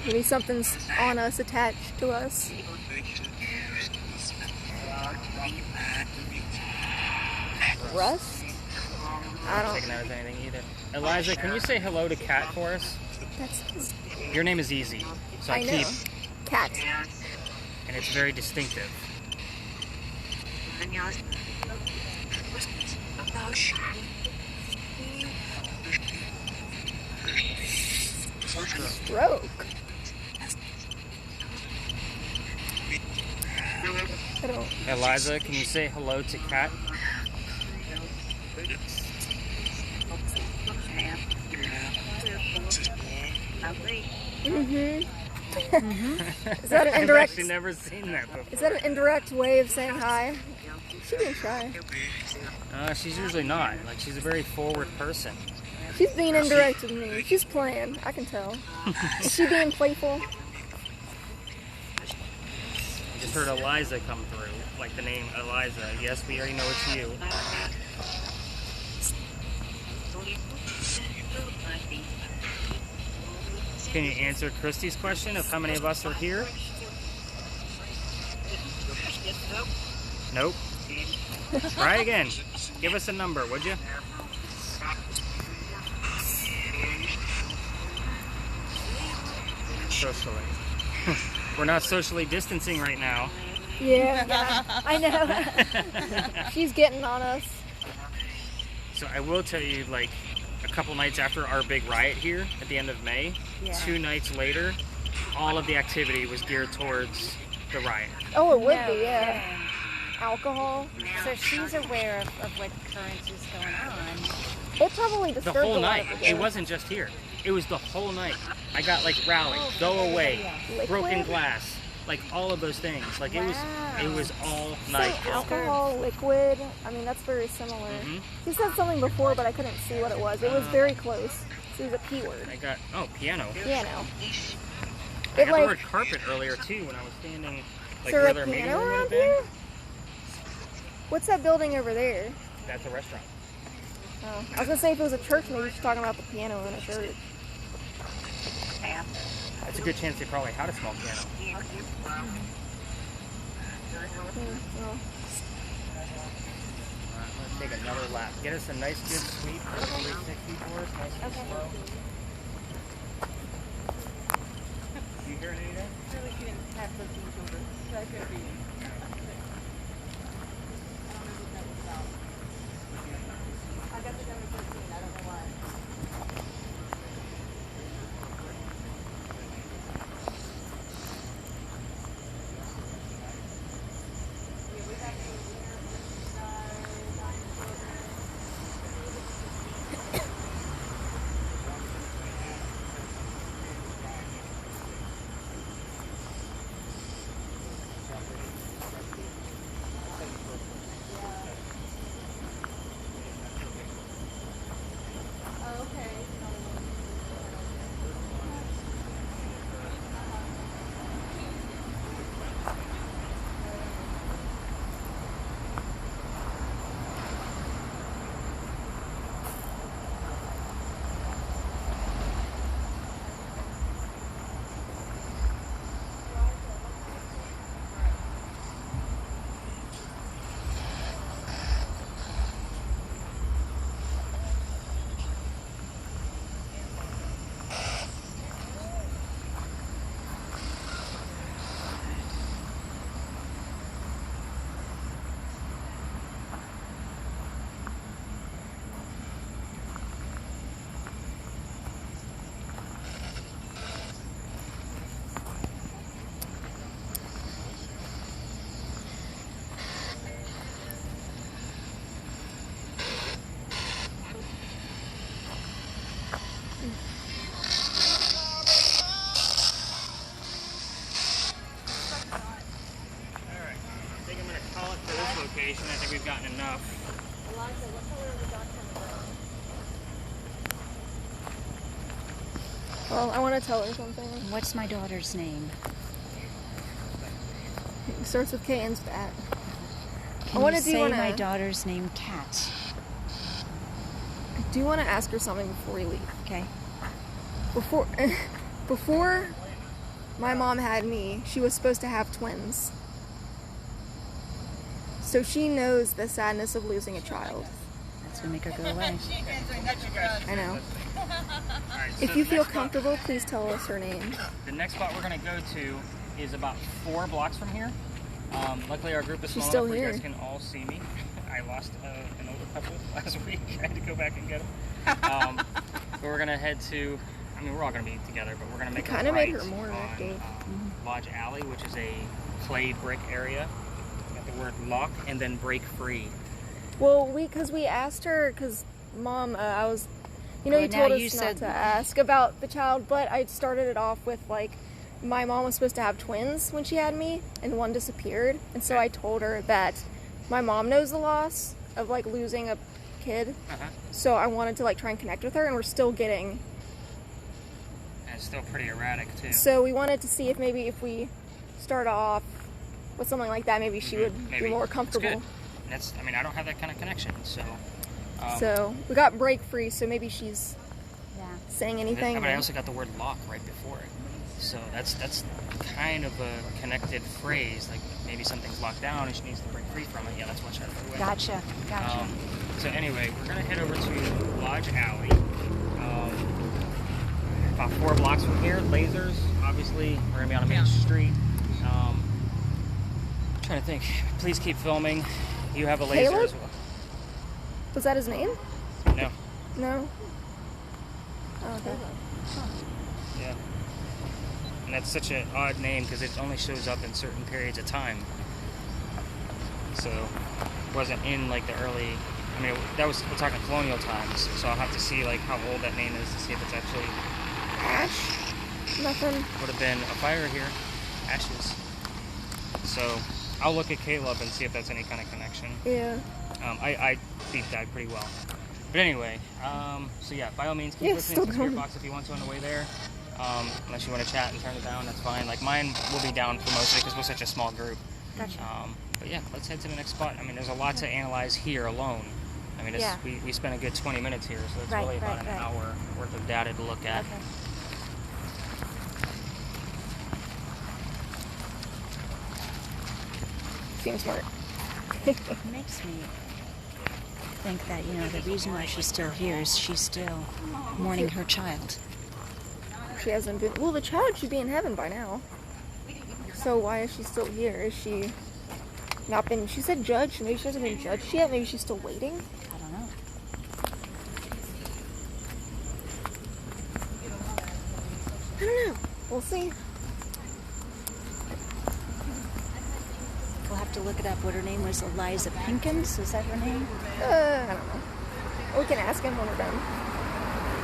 Maybe something's on us, attached to us. Rust? I I'm not don't. taking that as anything either. Eliza, can you say hello to Kat for us? That's. Your name is easy, so I I know. keep, Cat. and it's very distinctive. Stroke. I don't. Eliza, can you say hello to Kat? Is that an I've indirect? actually never seen that before. Is that an indirect way of saying hi? She didn't try. She's usually not. Like, she's a very forward person. She's being indirect with me. She's playing. I can tell. Is she being playful? I just heard Eliza come through, like the name Eliza. Yes, we already know it's you. Can you answer Kristi's question of how many of us are here? Nope. Try again. Give us a number, would you? Socially. We're not socially distancing right now. Yeah, I know. She's getting on us. So I will tell you, like, a couple nights after our big riot here at the end of May, 2 nights later, all of the activity was geared towards the riot. Oh, it would be, yeah. Alcohol. So she's aware of what currents is going on. It probably The disturbed whole a lot night. of It wasn't just here. It was the whole night. I got like rally, go away, broken glass, like all of those things. Like it was all night. So alcohol, liquid. I mean, that's very similar. She said something before, but I couldn't see what it was. It was very close. It was a P word. I got piano. Piano. I It got the like. word carpet earlier too when I was standing like Is there where a their meeting piano room would have around been. here? What's that building over there? That's a restaurant. Oh, I was gonna say if it was a church, maybe she's talking about the piano in a church. That's a good chance they probably had a small piano. Well, Alright, let's take another lap. Get us a nice good sweep for 360 for us, nice and slow. You hear anything? Really, she didn't have 13 children. That could be. I got the number 13. I don't know why. location. I think we've gotten enough. Eliza, what color are the dots on the ground? Well, I want to tell her something. What's my daughter's name? It starts with K, ends with at. Can you say my daughter's name, Kat? I do want to ask her something before we leave. Okay. Before my mom had me, she was supposed to have twins. So she knows the sadness of losing a child. That's gonna make her go away. I know. Alright, so If you the feel next spot- comfortable, please tell us her name. The next spot we're going to go to is about 4 blocks from here. Luckily, our group is She's small still enough where you here. guys can all see me. I lost an older couple last week. I had to go back and get them. But we're going to head to I mean, we're all gonna be together, but we're gonna make kinda a made right her more on active. Lodge Alley, which is a clay brick area. Got the word lock and then break free. Well, because we asked her, because Mom, I was, you know, Well, you now told you us said- not to ask about the child, but I started it off with, like, my mom was supposed to have twins when she had me, and one disappeared, and so I told her that my mom knows the loss of, like, losing a kid, so I wanted to, like, try and connect with her, and we're still getting, And it's still pretty erratic too. so we wanted to see if maybe if we start off with something like that, maybe she would Maybe. be more It's comfortable. good. And that's, I mean, I don't have that kind of connection, so. So we got break free, so maybe she's Yeah. saying anything. But I also got the word lock right before it. So that's kind of a connected phrase, like maybe something's locked down and she needs to break free from it. Yeah, that's what I tried to do. Gotcha. So anyway, we're gonna head over to Lodge Alley. About 4 blocks from here, lasers. Obviously, we're gonna be on a main street. Trying to think. Please keep filming. You have a laser Caleb? as well. Was that his name? No. No. Oh, okay. Yeah. And that's such an odd name because it only shows up in certain periods of time. So it wasn't in like the early. I mean, we're talking colonial times. So I'll have to see like how old that name is to see if it's actually Ash? Nothing. would have been a fire here, ashes. So I'll look at Caleb and see if that's any kind of connection. Yeah. I deep dive pretty well. But anyway, so yeah, by all means, keep Yeah, listening still to the Spirit going. Box if you want to on the way there. Unless you want to chat and turn it down, that's fine. Like mine will be down for most of it because we're such a small group. Gotcha. But yeah, let's head to the next spot. I mean, there's a lot to analyze here alone. I mean, Yeah. we spent a good 20 minutes here, so it's Right, really about right, an right. hour worth of data to look at. Okay. Seems smart. It makes me think that, you know, the reason why she's still here is she's still mourning her child. She hasn't been. Well, the child should be in heaven by now. So why is she still here? Is she not been? She said judged. Maybe she hasn't been judged yet. Maybe she's still waiting. I don't know. I don't know. We'll see. We'll have to look it up. What her name was, Eliza Pinkins? Is that her name? I don't know. We can ask him when we're done.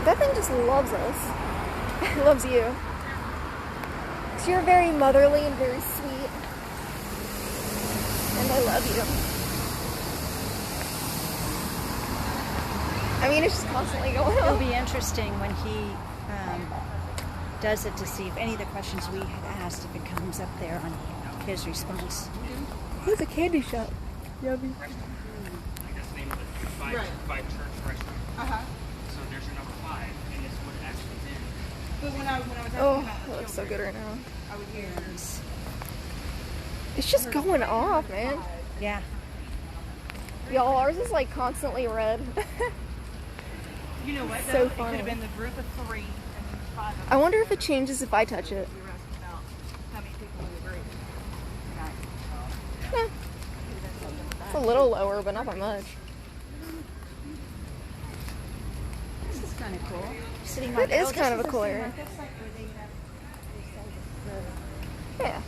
That thing just loves us. It loves you. 'Cause you're very motherly and very sweet. And I love you. I mean, it's just constantly going It'll on. be interesting when he does it to see if any of the questions we had asked, if it comes up there on his response. There's a candy shop. Yummy. Like that's the name of the five church restaurant. So there's your number 5, and this would actually been. But when I was asking Oh, about that the looks so good right now. I would hear It's just going off, man. Yeah. Y'all, ours is like constantly red. You know what? So Though? It funny. could have been the group of 3 and then 5 of I wonder if it changes if I touch it. you were asking about how many people in the group. Eh, it's a little lower, but not by much. This is kind of cool. Sitting It is this kind of a the cool same area. market site where they have Yeah.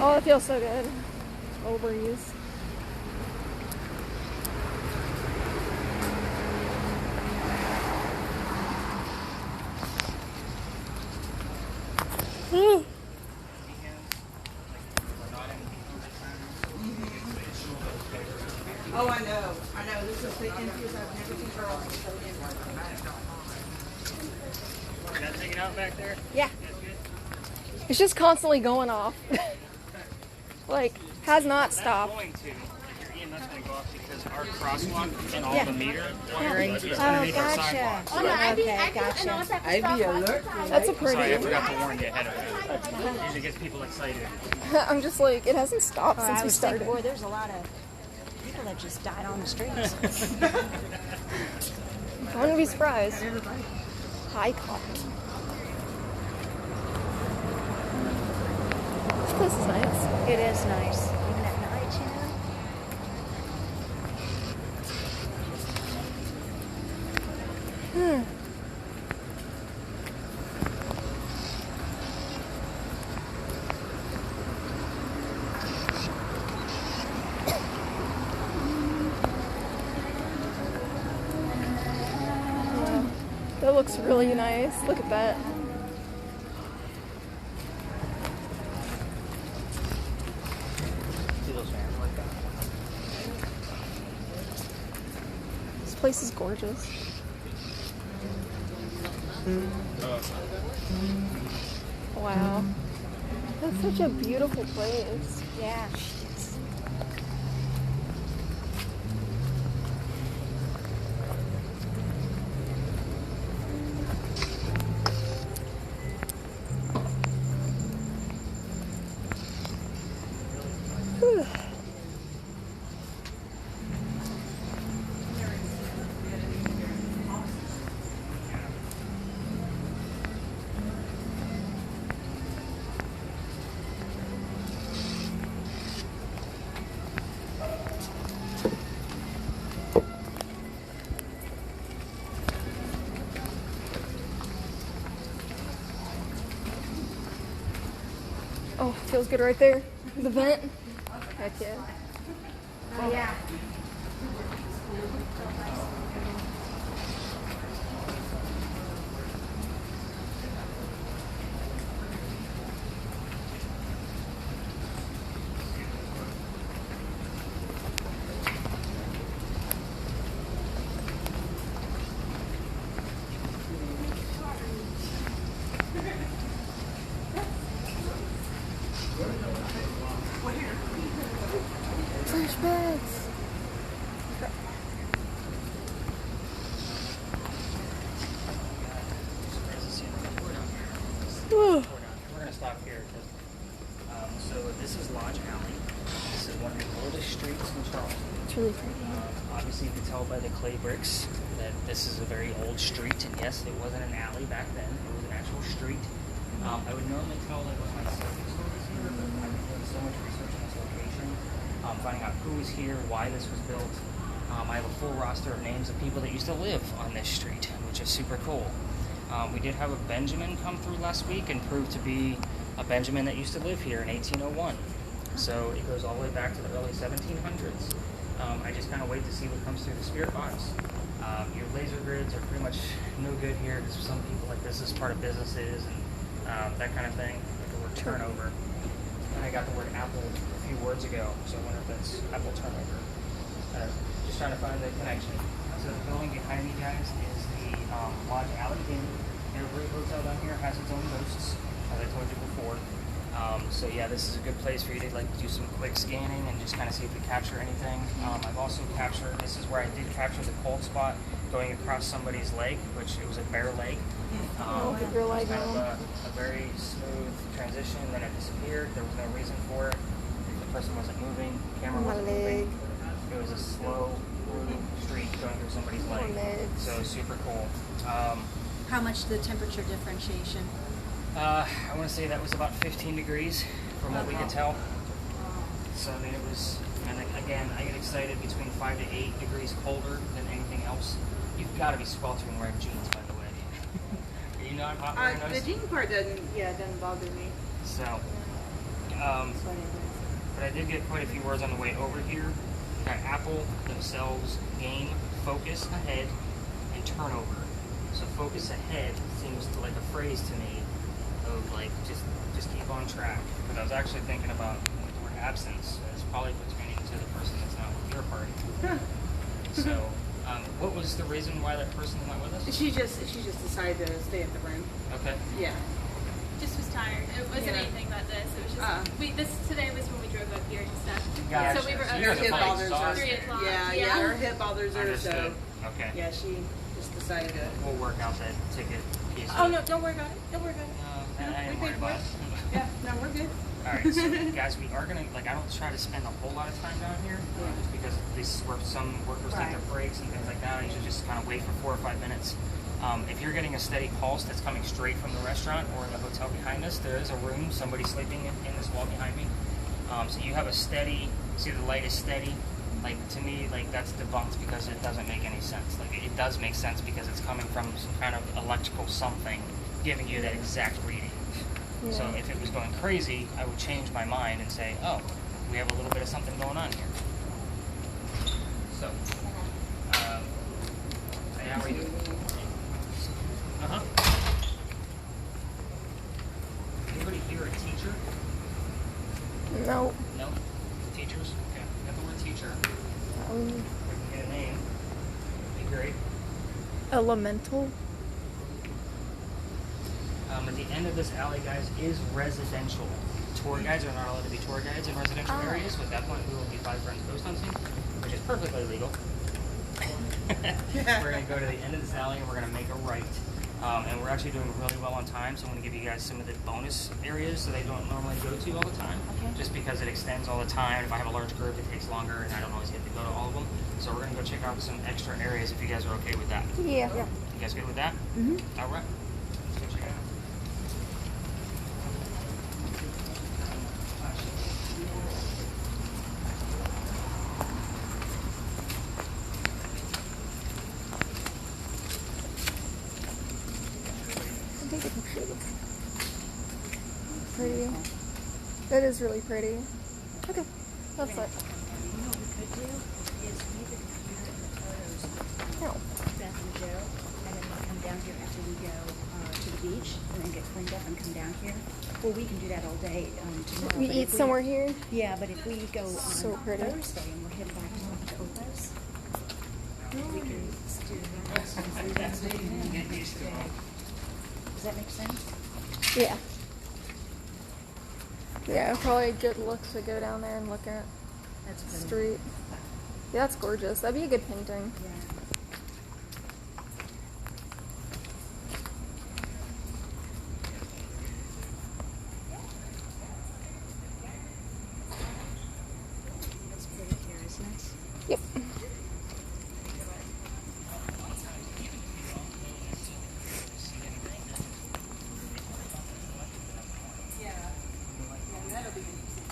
Oh, it feels so good. Little breeze. Whew. Oh, I know. I know. This is the emptiest I've never seen girls so empty. That hanging out back there? Yeah. It's just constantly going off. Like, has not That's stopped. going to. If you're EMS going to off because our crosswalk and all Yeah. the meter Yeah. wiring is Oh, underneath our gotcha. sidewalk. Okay, gotcha. I be alert. That's a Sorry, I pretty. forgot to warn you ahead of time. Usually gets people excited. I'm just like, it hasn't stopped Oh, since I we was thinking, started. boy, there's a lot of people that just died on the streets. I wouldn't be surprised. High cotton. This place is nice. It is nice, even at night, you know. That looks really nice. Look at that. See those fans like that? This place is gorgeous. Wow. That's such a beautiful place. Yeah. Whew. Oh, feels good right there. The vent. Heck yeah. Oh, yeah. Fresh bags. Whew. We're gonna stop here because so this is Lodge Alley. This is one of the oldest streets in Charleston. It's really pretty. Obviously, you can tell by the clay bricks that this is a very old street. And yes, it wasn't an alley back then; it was an actual street. I would normally tell like what my second store was here, but I've been doing so much research on this location, finding out who was here, why this was built. I have a full roster of names of people that used to live on this street, which is super cool. We did have a Benjamin come through last week and proved to be a Benjamin that used to live here in 1801. So it goes all the way back to the early 1700s. I just kind of wait to see what comes through the spirit box. Your laser grids are pretty much no good here because for some people like this is part of businesses and that kind of thing, like the word turnover. And I got the word apple a few words ago, so I wonder if that's apple turnover. Just trying to find the connection. So the building behind me, guys, is the Lodge Alley Inn. Every hotel down here has its own ghosts, as I told you before. So yeah, this is a good place for you to like do some quick scanning and just kind of see if we capture anything. I've also captured, this is where I did capture the cold spot going across somebody's leg, which it was a bare leg. Keep your It was leg kind of on. a very smooth transition, then it disappeared. There was no reason for it. The person wasn't moving, the camera My wasn't leg. moving. It was a slow street going through somebody's My leg. legs. So super cool. How much the temperature differentiation? I want to say that was about 15 degrees from what we could tell. So I mean, it was, and again, I get excited between 5 to 8 degrees colder than anything else. You've got to be sweltering wearing jeans, by the way. Are you not hot wearing The those? jean part doesn't bother me. So, but I did get quite a few words on the way over here. We got Apple, themselves, game, focus, ahead, and turnover. So focus ahead seems to like a phrase to me of like just keep on track. But I was actually thinking about like, the word absence. It's probably pertaining to the person that's not with your party. So, what was the reason why that person is not with us? She just decided to stay at the room. Okay. Yeah. Just was tired. It wasn't Yeah. anything about this. It was just today was when we drove up here and stuff. Gotcha. So we were you her guys are hip probably bothers her. exhausted. Yeah, her hip bothers her, so Understood. Okay. yeah, she just decided to. We'll work out that ticket piece. Oh no, don't worry about it. Don't worry about it. I we ain't paid worried for about it. it. Yeah, no, we're good. Alright, so guys, we are gonna, like, I don't try to spend a whole lot of time down here, just because this is where some workers take their breaks and things like that. I usually just kind of wait for 4 or 5 minutes. If you're getting a steady pulse that's coming straight from the restaurant or the hotel behind us, there is a room, somebody sleeping in this wall behind me. So you have a steady, see the light is steady. Like, to me, like, that's debunked because it doesn't make any sense. Like, it does make sense because it's coming from some kind of electrical something giving you that exact reading. Yeah. So if it was going crazy, I would change my mind and say, oh, we have a little bit of something going on here. So, hey, how are you? Uh-huh. Anybody here a teacher? No. No? Teachers? Okay. Got the word teacher. We can get a name. Be great. Elemental. At the end of this alley, guys, is residential. Tour guides are not allowed to be tour guides in residential areas. So at that point, we will be 5 friends ghost hunting, which is perfectly legal. We're going to go to the end of this alley and we're going to make a right. And we're actually doing really well on time, so I'm going to give you guys some of the bonus areas that I don't normally go to all the time. Okay. Just because it extends all the time. If I have a large group, it takes longer, and I don't always get to go to all of them. So we're going to go check out some extra areas if you guys are okay with that. Yeah. You guys good with that? Mm-hmm. All right. Let's go check it out. Take a picture. Pretty. That is really pretty. Okay. That's it. You know what we could do is leave the computer in the photos No. Beth and Joe, and then we come down here after we go to the beach, and then get cleaned up and come down here. Well, we can do that all day tomorrow. We but eat if somewhere here. Yeah, but if we go on So pretty. Thursday and we're heading back to Opus, we can do that. Does that make sense? Yeah. Yeah, probably a good look to go down there and look at That's the pretty. street. Yeah, that's gorgeous. That'd be a good painting. Yeah. That's pretty here, isn't it? Yep.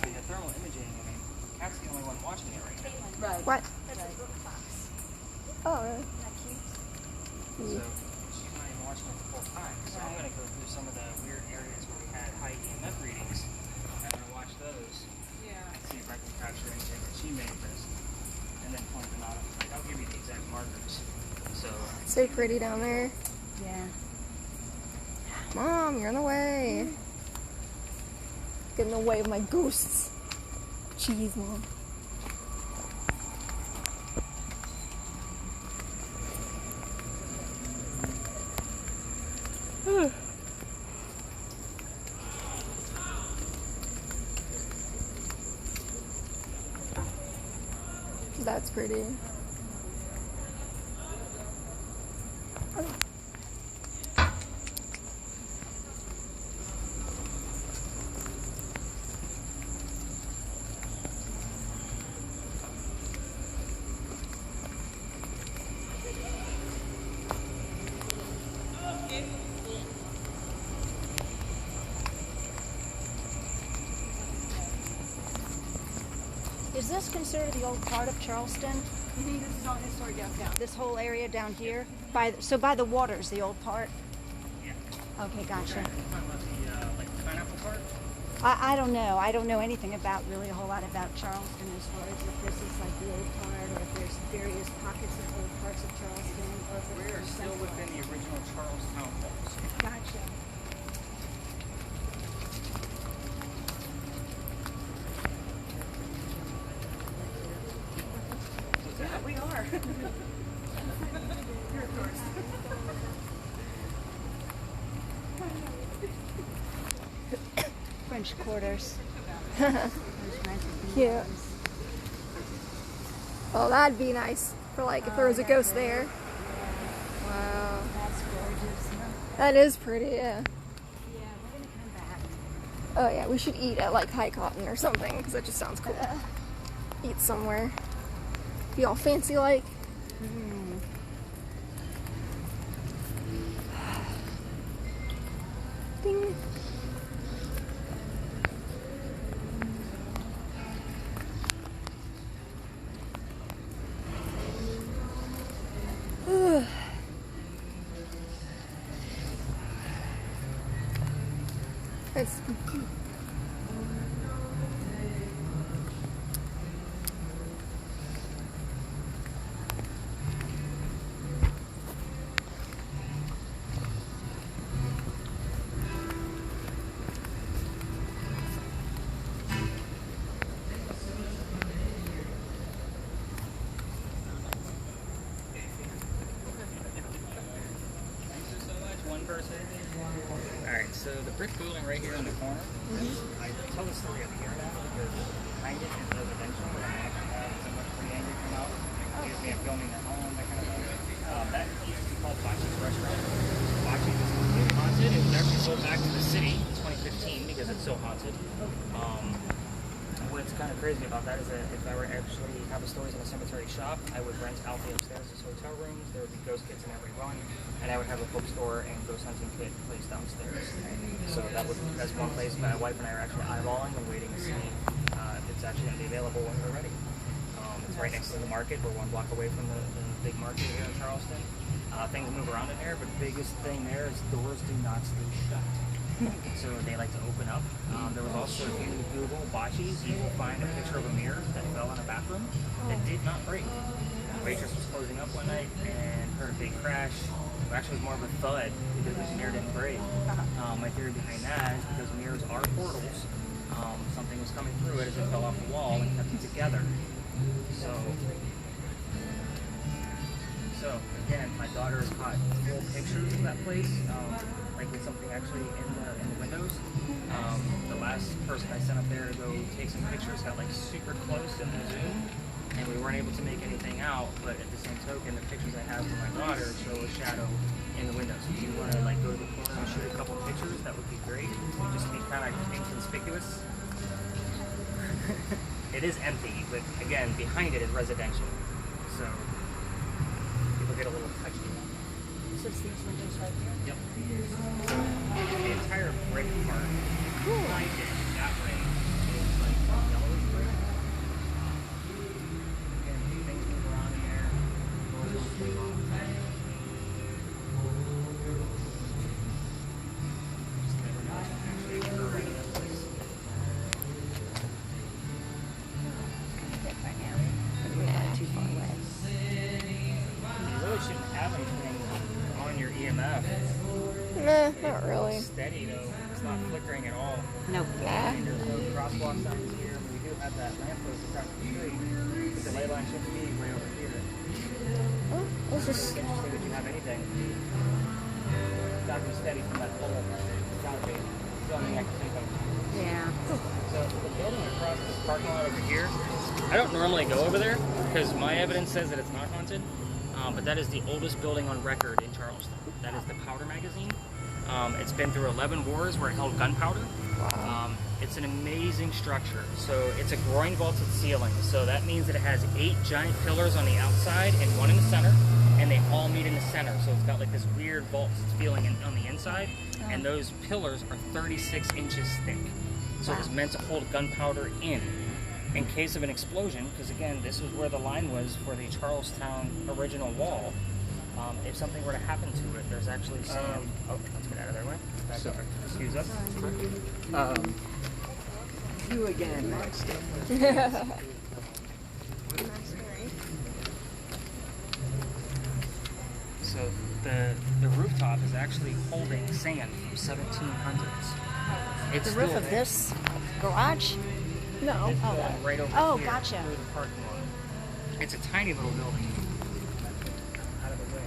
The thermal imaging, I mean, Kat's the only one watching it right now. Right. What? That's a book box. Oh, really? Isn't that cute? So she's not even watching it the full time. So I'm going to go through some of the weird areas where we had high EMF readings. I'm going to watch those. Yeah. And see if I can capture anything that she may have missed. And then point them out. Like, I'll give you the exact markers. So, So pretty down there. Yeah. Mom, you're in the way. Get in the way of my ghosts. Jeez, Mom. That's pretty. Is this considered the old part of Charleston? This is all historic downtown. This whole area down here? So by the water's the old part? yeah. Okay, gotcha. Talking about the, like, pineapple part? I don't know. I don't know anything about really a whole lot about Charleston as far as if this is like the old part or if there's various pockets of old parts of Charleston or if We are it's still within the original Charlestown walls. Gotcha. Yeah, we are. You're of course. French Quarters. Cute. Oh, that'd be nice for like if there was a ghost there. Wow. That's gorgeous. That is pretty, yeah. Yeah, we're gonna come back. Oh yeah, we should eat at like High Cotton or something because that just sounds cool. Eat somewhere. Be all fancy like. Ding. It's Alright, so the brick building right here in the corner, I tell the story of here now because behind it is residential and I actually have someone pretty angry come out, accuse me of filming their home, that kind of thing. That used to be called Bachi's Restaurant. Bachi was completely haunted. It was actually sold back to the city in 2015 because it's so haunted. What's kind of crazy about that is that if I were to actually have the stories in a cemetery shop, I would rent out the upstairs as hotel rooms. There would be ghost kits in every run, and I would have a bookstore and ghost hunting kit placed downstairs. So that's one place my wife and I are actually eyeballing and waiting to see if it's actually going to be available when we're ready. It's right next to the market. We're 1 block away from the big market here in Charleston. Things move around in there, but the biggest thing there is doors do not stay shut. So they like to open up. There was also, if you Google Bachi's, you will find a picture of a mirror that fell in a bathroom that did not break. The waitress was closing up one night and heard a big crash. It actually was more of a thud because this mirror didn't break. My theory behind that is because mirrors are portals. Something was coming through it as it fell off the wall and kept it together. So again, my daughter has caught full pictures of that place, like with something actually in the windows. The last person I sent up there to go take some pictures got like super close in the zoom, and we weren't able to make anything out. But at the same token, the pictures I have of my daughter show a shadow in the windows. If you want to like go to the corner and shoot a couple pictures, that would be great. Just be kind of inconspicuous. It is empty, but again, behind it is residential, so people get a little touchy. So it's these windows right here? Yep. The entire brick part behind it, that way, is like yellowish brick. Again, things move around in there. Doors don't stay locked. Just never know what's actually occur right in that place. nah. Too far away. You really shouldn't have anything on your EMF. Nah, not really. It's steady though. It's not flickering at all. Nope. Nah. And there's no crosswalk signs here, but we do have that lamppost across the street. But the ley line shouldn't be way over here. Oh, it's It's just interesting that you have anything. It's got to be steady from that pole. It's got to be. It's the only thing I can think of. Yeah. So the building across this parking lot over here, I don't normally go over there because my evidence says that it's not haunted. But that is the oldest building on record in Charleston. That is the Powder Magazine. It's been through 11 wars where it held gunpowder. It's an amazing structure. So it's a groin vaulted ceiling. So that means that it has 8 giant pillars on the outside and 1 in the center, and they all meet in the center. So it's got like this weird vault feeling on the inside, and those pillars are 36 inches thick. So it was meant to hold gunpowder in case of an explosion, because again, this was where the line was for the Charlestown original wall. If something were to happen to it, there's actually some. Oh, let's get out of their way. Back over. Excuse us. You again, next. So the rooftop is actually holding sand from 1700s. It's The roof still of there. this garage? no. It's Oh, going right over oh, here gotcha. through the parking lot. It's a tiny little building. Out of the way.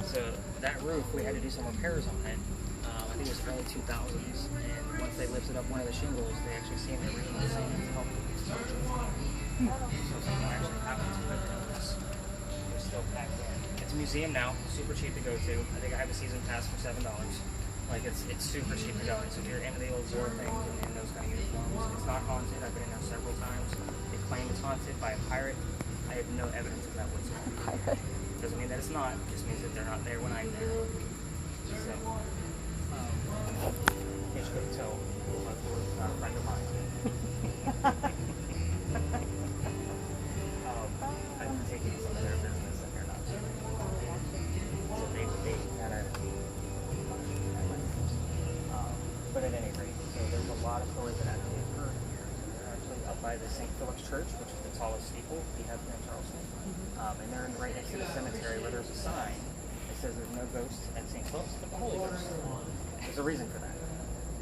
So that roof, we had to do some repairs on it. I think it was early 2000s, and once they lifted up one of the shingles, they actually seen the original sand help structure. So something actually happened to it, and it was still packed in. It's a museum now, super cheap to go to. I think I have a season pass for $7. Like it's super cheap to go in. So if you're into the old war things and those kind of uniforms, it's not haunted. I've been in there several times. They claim it's haunted by a pirate. I have no evidence of that whatsoever. Doesn't mean that it's not. It just means that they're not there when I'm there. So, you couldn't tell. Not a friend of mine. I'm taking some of their business and they're not doing it. So they kind of. But at any rate, so there's a lot of stories that actually occur here. They're actually up by the St. Philip's Church, which is the tallest steeple we have here in Charleston. And they're right next to the cemetery where there's a sign that says there's no ghosts at St. Philip's, but the Holy Ghost. There's a reason for that.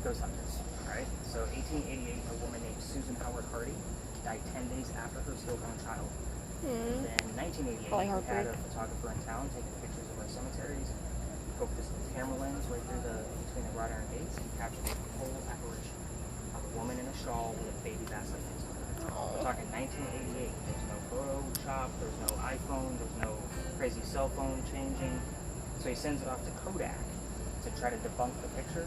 Ghost hunters. Alright? So 1888, a woman named Susan Howard Hardy died 10 days after her stillborn child. And then in 1988, we had a photographer in town taking pictures of our cemeteries and poked this camera lens right through between the wrought iron gates and captured a whole apparition of a woman in a shawl with a baby basset face on her. We're talking 1988. There's no Photoshop, there's no iPhone, there's no crazy cell phone changing. So he sends it off to Kodak to try to debunk the picture.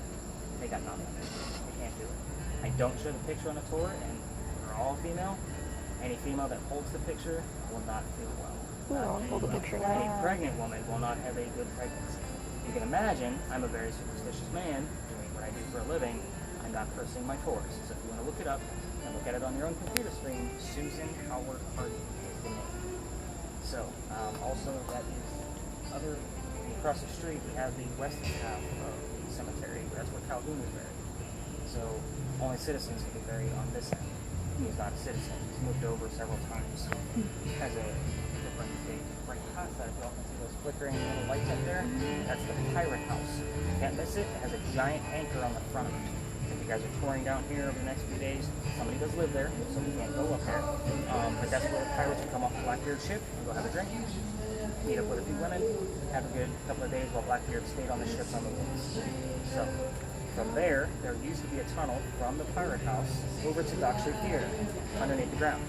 They got nothing. They can't do it. I don't show the picture on the tour, and they're all female. Any female that holds the picture will not feel well. Hold the picture Any now. pregnant woman will not have a good pregnancy. You can imagine, I'm a very superstitious man doing what I do for a living. I'm not cursing my tours. So if you want to look it up and look at it on your own computer screen, Susan Howard Hardy is the name. So, also that is across the street we have the western half of the cemetery. That's where Calhoun is buried. So only citizens can be buried on this end. He's not a citizen. He's moved over several times. Has a different big right past that. You all can see those flickering little lights up there. That's the pirate house. You can't miss it. It has a giant anchor on the front of it. If you guys are touring down here over the next few days, somebody does live there, so we can't go up there. But that's where the pirates would come off the Blackbeard ship and go have a drink, meet up with a few women, have a good couple of days while Blackbeard stayed on the ships on the woods. So from there used to be a tunnel from the pirate house over to Dock Street Theater underneath the ground,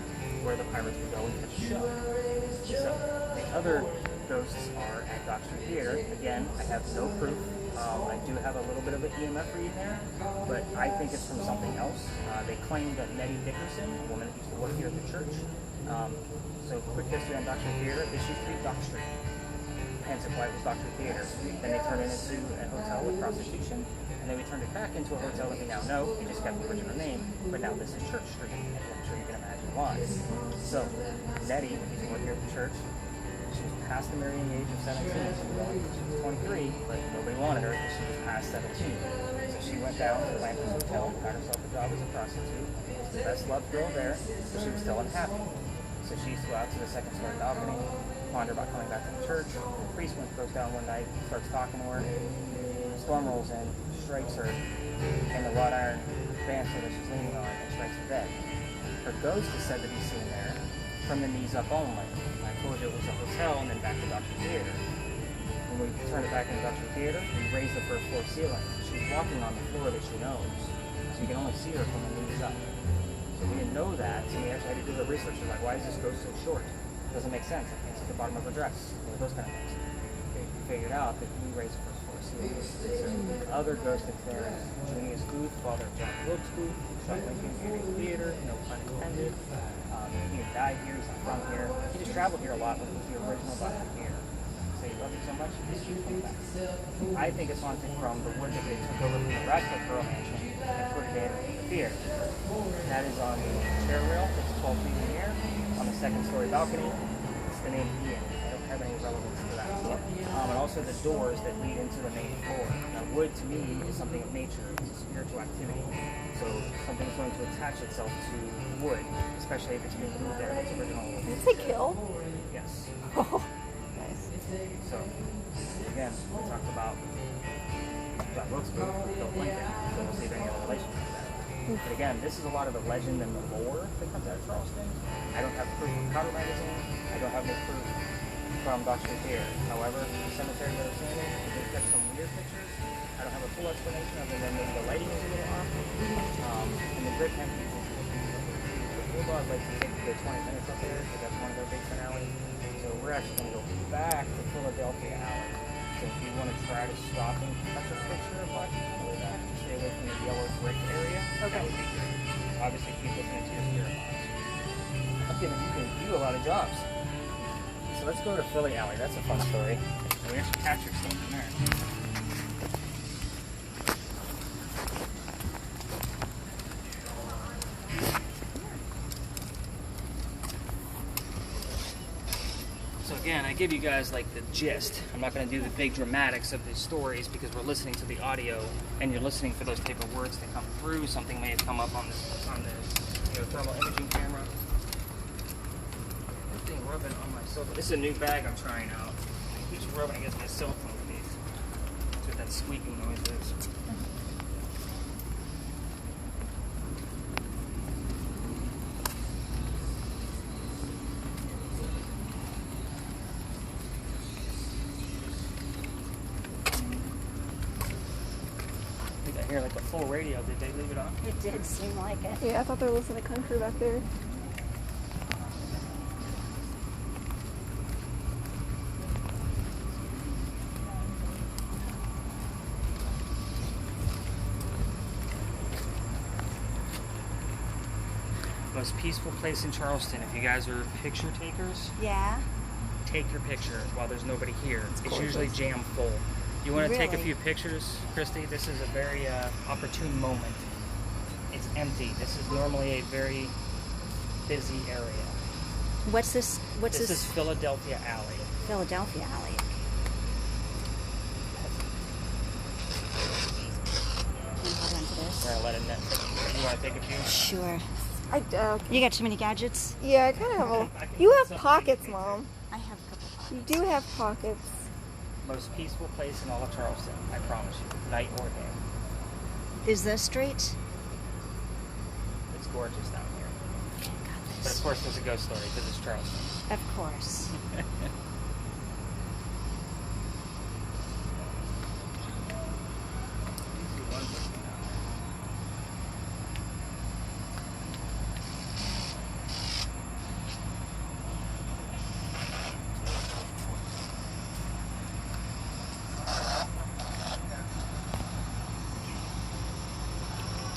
where the pirates would go and catch a show. So the other ghosts are at Dock Street Theater. Again, I have no proof. I do have a little bit of an EMF read there, but I think it's from something else. They claim that Nettie Dickerson, a woman that used to work here at the church, so quick history on Dock Street Theater, this used to be Dock Street. Hence why it was Dock Street Theater. Then they turned it into a hotel with prostitution, and then we turned it back into a hotel that we now know. We just kept the original name, but now this is Church Street, as I'm sure you can imagine why. So, Nettie used to work here at the church. She was past the marrying age of 17. She was 23, but nobody wanted her because she was past 17. So she went down to the Lantis Hotel, got herself a job as a prostitute. Was the best loved girl there, but she was still unhappy. So she used to go out to the second story balcony, ponder about coming back to the church. The priest goes down one night, starts talking to her. Storm rolls in, strikes her in the wrought iron banister that she's leaning on, and strikes her dead. Her ghost is said to be seen there from the knees up only. I told you it was a hotel and then back to Dr. Theater. When we turned it back into Dr. Theater, we raised the first floor ceiling. She's walking on the floor that she knows, so you can only see her from the knees up. So we didn't know that, so we actually had to do the research. We're like, why is this ghost so short? It doesn't make sense. I can't see the bottom of her dress. Those kind of things. We figured out that we raised the first floor ceiling. So the other ghost that's there is Junius Booth, father of John Wilkes Booth, who shot Lincoln Community Theater, no pun intended. He had died here, he's from here. He just traveled here a lot with the original Dr. Theater. So he loved it so much, he just keeps coming back. I think it's haunted from the wood that they took over from the Radcliffe Borough Mansion and put it in the theater. That is on the chair rail that's 12 feet in the air, on the second story balcony. It's the name Ian. I don't have any relevance to that. And also the doors that lead into the main floor. Now wood to me is something of nature, it's a spiritual activity. So something's going to attach itself to wood, especially if it's being moved there. That's original. Did it say kill? Yes. Oh, nice. So, again, we talked about John Wilkes Booth with Bill Lincoln, so we'll see if any other relationship to that. But again, this is a lot of the legend and the lore that comes out of Charleston. I don't have proof from Cotter Magazine. I don't have no proof from Dr. Here. However, the cemetery that I'm standing, they took some weird pictures. I don't have a full explanation other than maybe the lighting is a little off. And the grid can be the Bulldog likes to take the 20 minutes up there, so that's one of their big finales. So we're actually going to go back to Philadelphia Alley. So if you want to try to stop and catch a picture of Dr. on the way back, stay away from the yellow brick area. That would be great. Obviously, keep listening to your spirit box. You can do a lot of jobs. So let's go to Philly Alley. That's a fun story. We actually captured something there. So again, I give you guys like the gist. I'm not going to do the big dramatics of these stories because we're listening to the audio and you're listening for those type of words to come through. Something may have come up on the thermal imaging camera. Thing rubbing on my cell phone. This is a new bag I'm trying out. It keeps rubbing against my cell phone case. That's what that squeaking noise is. I think I hear like a full radio. Did they leave it on? It did seem like it. Yeah, I thought they were listening to country back there. Most peaceful place in Charleston. If you guys are picture takers, Yeah. take your picture while there's nobody here. It's usually jam full. You want to take a Really? few pictures, Kristi? This is a very opportune moment. It's empty. This is normally a very busy area. What's this? What's This this? is Philadelphia Alley. Philadelphia Alley. Can you hold on to this? Or I'll let Annette take a picture. You want to take a few? Sure. I do. You got too many gadgets? Yeah, I kind of have a. You have pockets, Mom. I have a couple pockets. You do have pockets. Most peaceful place in all of Charleston. I promise you. Night or day. Is this straight? It's gorgeous down here. Got But this. of course there's a ghost story because it's Charleston. Of course.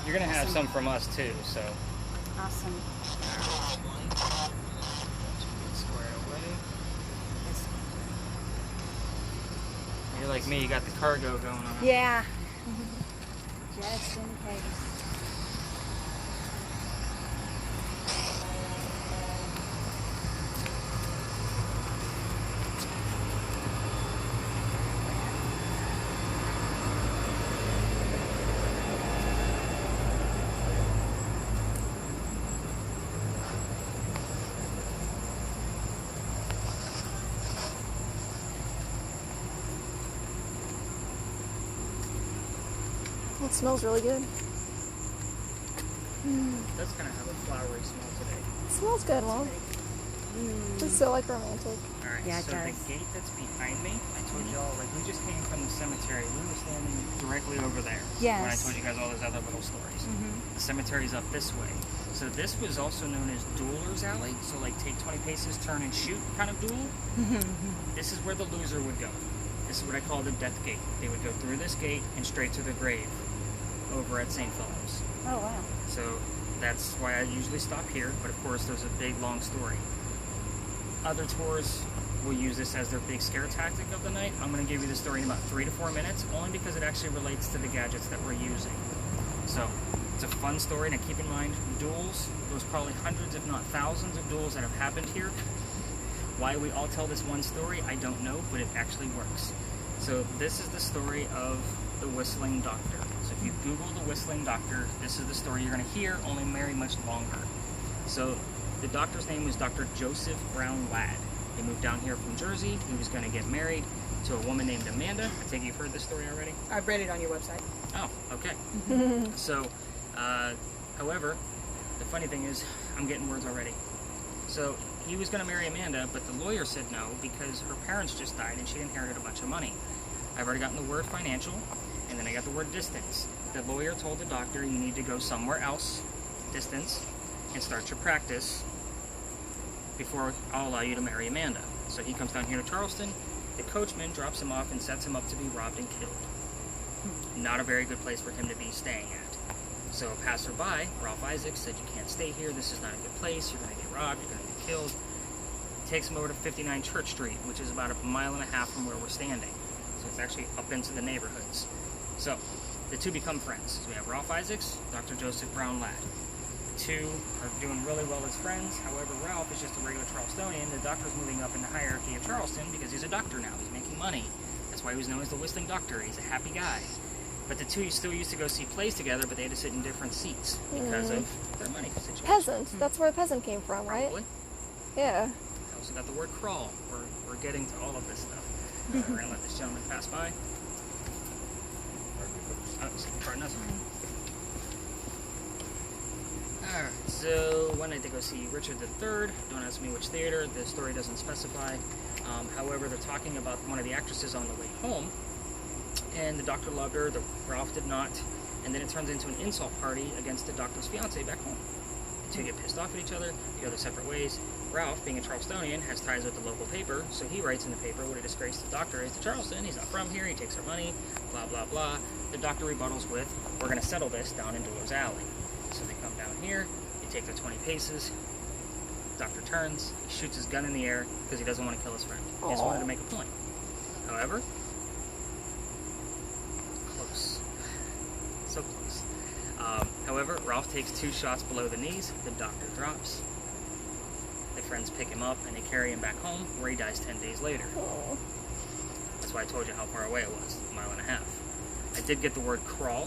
You're going to have some from us too, so. Awesome. Square away. You're like me, you got the cargo going on. Yeah. Just in case. It smells really good. It does kind of have a flowery smell today. It smells good, Mom. It's so like romantic. Alright, Yeah, it so does. the gate that's behind me, I told y'all, like we just came from the cemetery. We were standing directly over there. Yes. When I told you guys all those other little stories. The cemetery's up this way. So this was also known as Dueler's Alley. So like take 20 paces, turn and shoot kind of duel. This is where the loser would go. This is what I call the death gate. They would go through this gate and straight to the grave over at St. Philip's. Oh, wow. So that's why I usually stop here, but of course there's a big long story. Other tours will use this as their big scare tactic of the night. I'm going to give you the story in about 3 to 4 minutes, only because it actually relates to the gadgets that we're using. So it's a fun story. Now keep in mind, duels, there's probably hundreds if not thousands of duels that have happened here. Why we all tell this one story, I don't know, but it actually works. So this is the story of the Whistling Doctor. So if you Google the Whistling Doctor, this is the story you're going to hear, only very much longer. So the doctor's name was Dr. Joseph Brown Ladd. He moved down here from Jersey. He was going to get married to a woman named Amanda. I take it you've heard this story already? I've read it on your website. Oh, okay. So, however, the funny thing is, I'm getting words already. So, he was going to marry Amanda, but the lawyer said no because her parents just died and she inherited a bunch of money. I've already gotten the word financial, and then I got the word distance. The lawyer told the doctor, you need to go somewhere else, distance, and start your practice before I'll allow you to marry Amanda. So he comes down here to Charleston. The coachman drops him off and sets him up to be robbed and killed. Not a very good place for him to be staying at. So a passerby, Ralph Isaacs, said, you can't stay here. This is not a good place. You're going to get robbed. You're going to get killed. Takes him over to 59 Church Street, which is about a mile and a half from where we're standing. So it's actually up into the neighborhoods. So the two become friends. So we have Ralph Isaacs, Dr. Joseph Brown Ladd. The two are doing really well as friends. However, Ralph is just a regular Charlestonian. The doctor's moving up in the hierarchy of Charleston because he's a doctor now. He's making money. That's why he was known as the Whistling Doctor. He's a happy guy. But the two still used to go see plays together, but they had to sit in different seats because of their money situation. Peasant. That's where peasant came from, right? Probably. Yeah. I also got the word crawl. We're getting to all of this stuff. We're going to let this gentleman pass by. Oh, pardon us. Alright, so when did they go see Richard III? Don't ask me which theater. The story doesn't specify. However, they're talking about one of the actresses on the way home. And the doctor loved her, Ralph did not, and then it turns into an insult party against the doctor's fiance back home. The two get pissed off at each other, they go their separate ways. Ralph, being a Charlestonian, has ties with the local paper, so he writes in the paper what a disgrace the doctor is to Charleston. He's not from here, he takes our money, blah, blah, blah. The doctor rebuttals with, we're going to settle this down in Doyle's Alley. So they come down here, they take their 20 paces, the doctor turns, he shoots his gun in the air because he doesn't want to kill his friend. He just wanted to make a point. However, so close. However, Ralph takes 2 shots below the knees, the doctor drops. The friends pick him up and they carry him back home, where he dies 10 days later. That's why I told you how far away it was, a mile and a half. I did get the word crawl,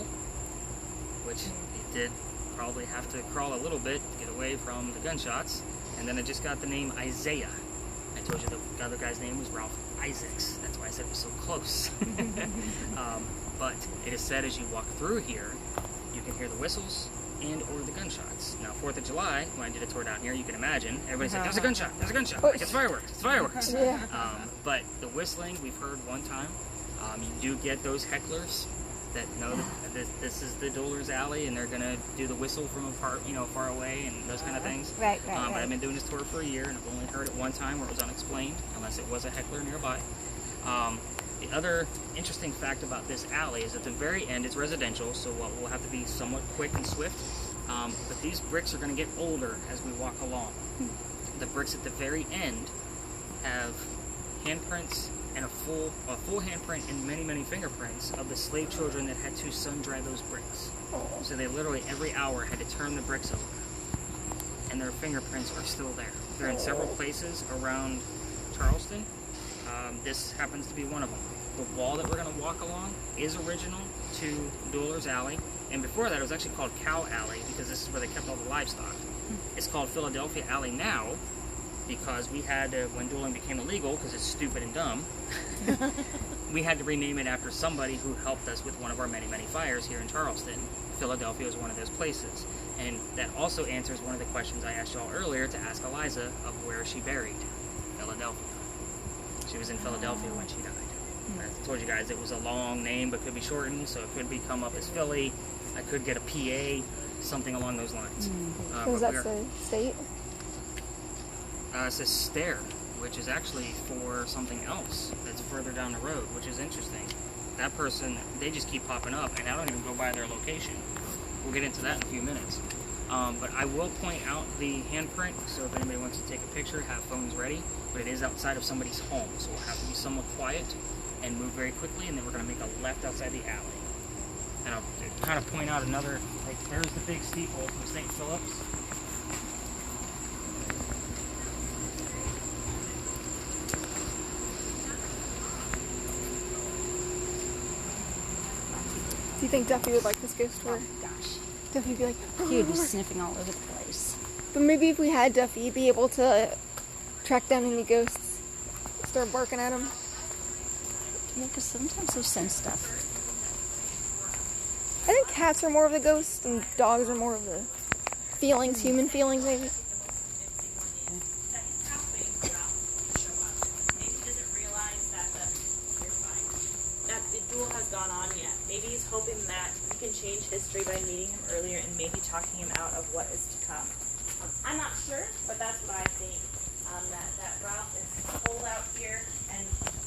which he did probably have to crawl a little bit to get away from the gunshots. And then I just got the name Isaiah. I told you the other guy's name was Ralph Isaacs. That's why I said it was so close. But it is said as you walk through here, you can hear the whistles and or the gunshots. Now, 4th of July, when I did a tour down here, you can imagine, everybody's like, there's a gunshot, there's a gunshot. Like, it's fireworks, it's fireworks. Yeah. But the whistling, we've heard one time. You do get those hecklers that know that this is the Doyle's Alley and they're going to do the whistle from far away and those kind of things. Right. But I've been doing this tour for a year and I've only heard it one time where it was unexplained, unless it was a heckler nearby. The other interesting fact about this alley is at the very end, it's residential, so we'll have to be somewhat quick and swift. But these bricks are going to get older as we walk along. The bricks at the very end have handprints and a full handprint and many, many fingerprints of the slave children that had to sun-dry those bricks. So they literally every hour had to turn the bricks over. And their fingerprints are still there. They're in several places around Charleston. This happens to be one of them. The wall that we're going to walk along is original to Doyle's Alley. And before that, it was actually called Cow Alley because this is where they kept all the livestock. It's called Philadelphia Alley now because we had to, when dueling became illegal, because it's stupid and dumb, we had to rename it after somebody who helped us with one of our many, many fires here in Charleston. Philadelphia was one of those places. And that also answers one of the questions I asked y'all earlier to ask Eliza of where she buried. Philadelphia. She was in Philadelphia when she died. I told you guys it was a long name but could be shortened, so it could come up as Philly. I could get a PA, something along those lines. Does that say state? It says Stair, which is actually for something else that's further down the road, which is interesting. That person, they just keep popping up, and I don't even go by their location. We'll get into that in a few minutes. But I will point out the handprint, so if anybody wants to take a picture, have phones ready. But it is outside of somebody's home, so we'll have to be somewhat quiet and move very quickly, and then we're going to make a left outside the alley. And I'll kind of point out another, like there's the big steeple from St. Philip's. Do you think Duffy would like this ghost tour? Oh, gosh. Duffy would be like, He would be sniffing all over the place. But maybe if we had Duffy, he'd be able to track down any ghosts, start barking at them. Yeah, because sometimes they sense stuff. I think cats are more of the ghosts and dogs are more of the feelings, human feelings maybe. hoping that you can change history by meeting him earlier and maybe talking him out of what is to come. I'm not sure, but that's what I think. That Ralph is pulled out here, and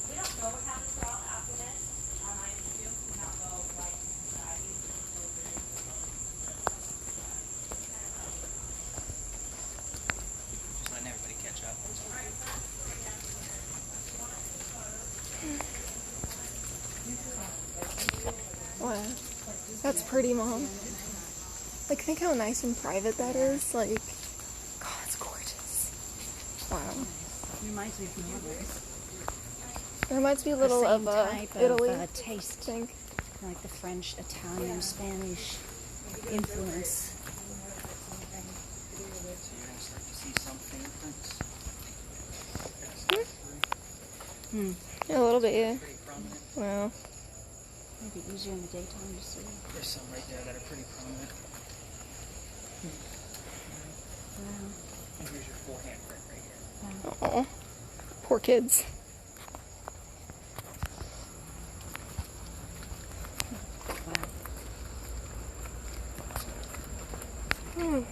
we don't know what happens to Ralph after this. I assume he's not go like he's still very Just letting everybody catch up. Wow. That's pretty, Mom. Like, think how nice and private that is. Like, God, it's gorgeous. Wow. Reminds me of New Orleans. It reminds me a little of Italy. Taste, I think. like the French, Italian, Spanish influence. So you're going to start to see some fingerprints. A little bit, yeah. Pretty prominent. Wow. Maybe easier in the daytime to see. There's some right there that are pretty prominent. Wow. And here's your full handprint right here. Oh, poor kids. Wow.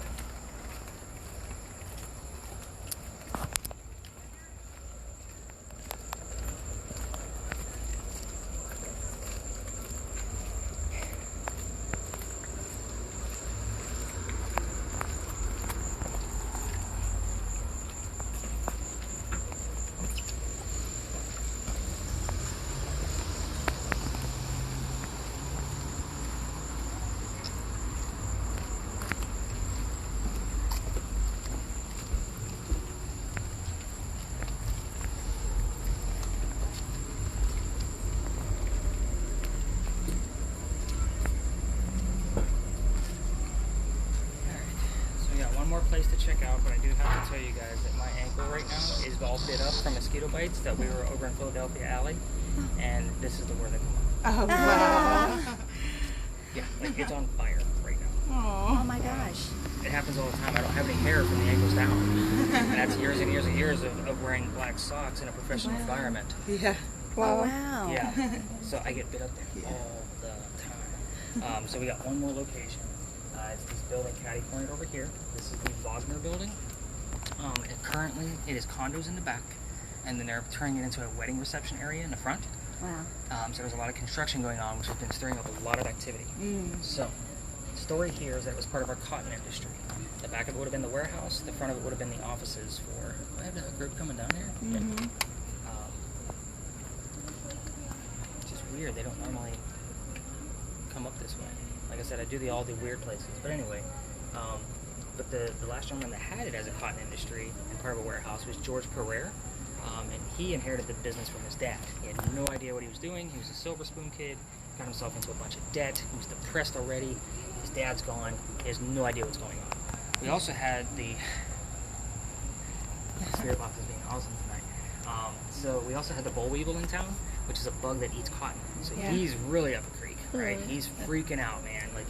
More place to check out, but I do have to tell you guys that my ankle right now is all bit up from mosquito bites that we were over in Philadelphia Alley, and this is the word that come up. Oh, wow. Yeah, like it's on fire right now. Oh my gosh. It happens all the time. I don't have any hair from the ankles down. And that's years and years and years of wearing black socks in a professional environment. Yeah. Wow. Oh, wow. Yeah, so I get bit up there all the time. So we got one more location. It's this building catty-cornered over here. This is the Wagner building. Currently, it is condos in the back, and then they're turning it into a wedding reception area in the front. Wow. So there's a lot of construction going on, which has been stirring up a lot of activity. So, the story here is that it was part of our cotton industry. The back of it would have been the warehouse. The front of it would have been the offices for... Do I have a group coming down here? Yeah. It's just weird. They don't normally come up this way. Like I said, I do all the weird places. But anyway, but the last gentleman that had it as a cotton industry and part of a warehouse was George Pereira. And he inherited the business from his dad. He had no idea what he was doing. He was a silver spoon kid, got himself into a bunch of debt. He was depressed already. His dad's gone. He has no idea what's going on. We also had the spirit box is being awesome tonight. So we also had the boll weevil in town, which is a bug that eats cotton. So he's really up a creek, right? He's freaking out, man. Like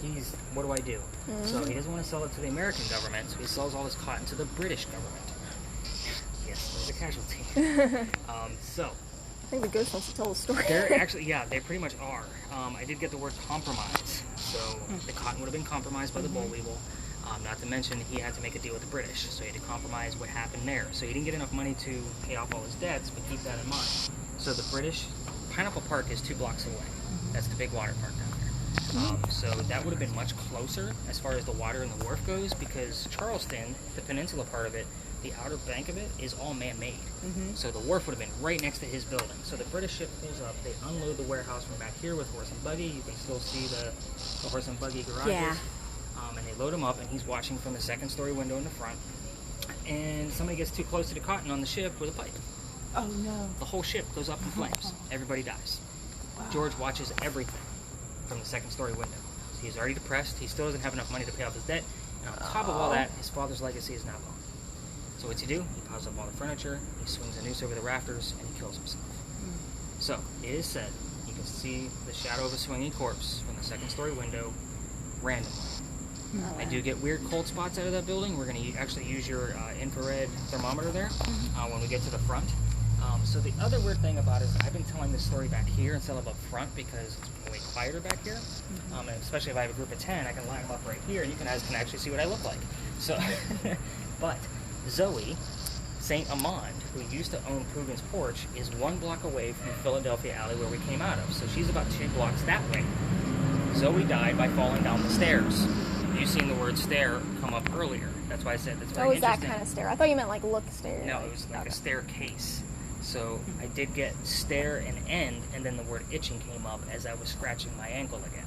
what do I do? So he doesn't want to sell it to the American government, so he sells all his cotton to the British government. Yes, there's a casualty. So I think the ghost wants to tell the story. they're actually, they pretty much are. I did get the word compromise. So the cotton would have been compromised by the boll weevil. Not to mention he had to make a deal with the British, so he had to compromise what happened there. So he didn't get enough money to pay off all his debts, but keep that in mind. So the British, Pineapple Park is 2 blocks away. That's the big water park down there. So that would have been much closer as far as the water and the wharf goes, because Charleston, the peninsula part of it, the outer bank of it is all man-made. So the wharf would have been right next to his building. So the British ship pulls up, they unload the warehouse from back here with horse and buggy. You can still see the horse and buggy garages. Yeah. And they load him up, and he's watching from the second-story window in the front. And somebody gets too close to the cotton on the ship with a pipe. Oh, no. The whole ship goes up in flames. Everybody dies. Wow. George watches everything from the second-story window. So he's already depressed. He still doesn't have enough money to pay off his debt. And on top of all that, his father's legacy is now gone. So what's he do? He piles up all the furniture, he swings a noose over the rafters, and he kills himself. So it is said you can see the shadow of a swinging corpse from the second-story window randomly. I do get weird cold spots out of that building. We're going to actually use your infrared thermometer there when we get to the front. So the other weird thing about it is I've been telling this story back here instead of up front because it's way quieter back here. And especially if I have a group of 10, I can line them up right here and you guys can actually see what I look like. So, but Zoe St. Amand, who used to own Coogan's Porch, is 1 block away from Philadelphia Alley where we came out of. So she's about 2 blocks that way. Zoe died by falling down the stairs. You've seen the word stair come up earlier. That's why I said that's very Oh, is that interesting. kind of stair? I thought you meant like look stair. No, it was like a staircase. So I did get stair and end, and then the word itching came up as I was scratching my ankle again.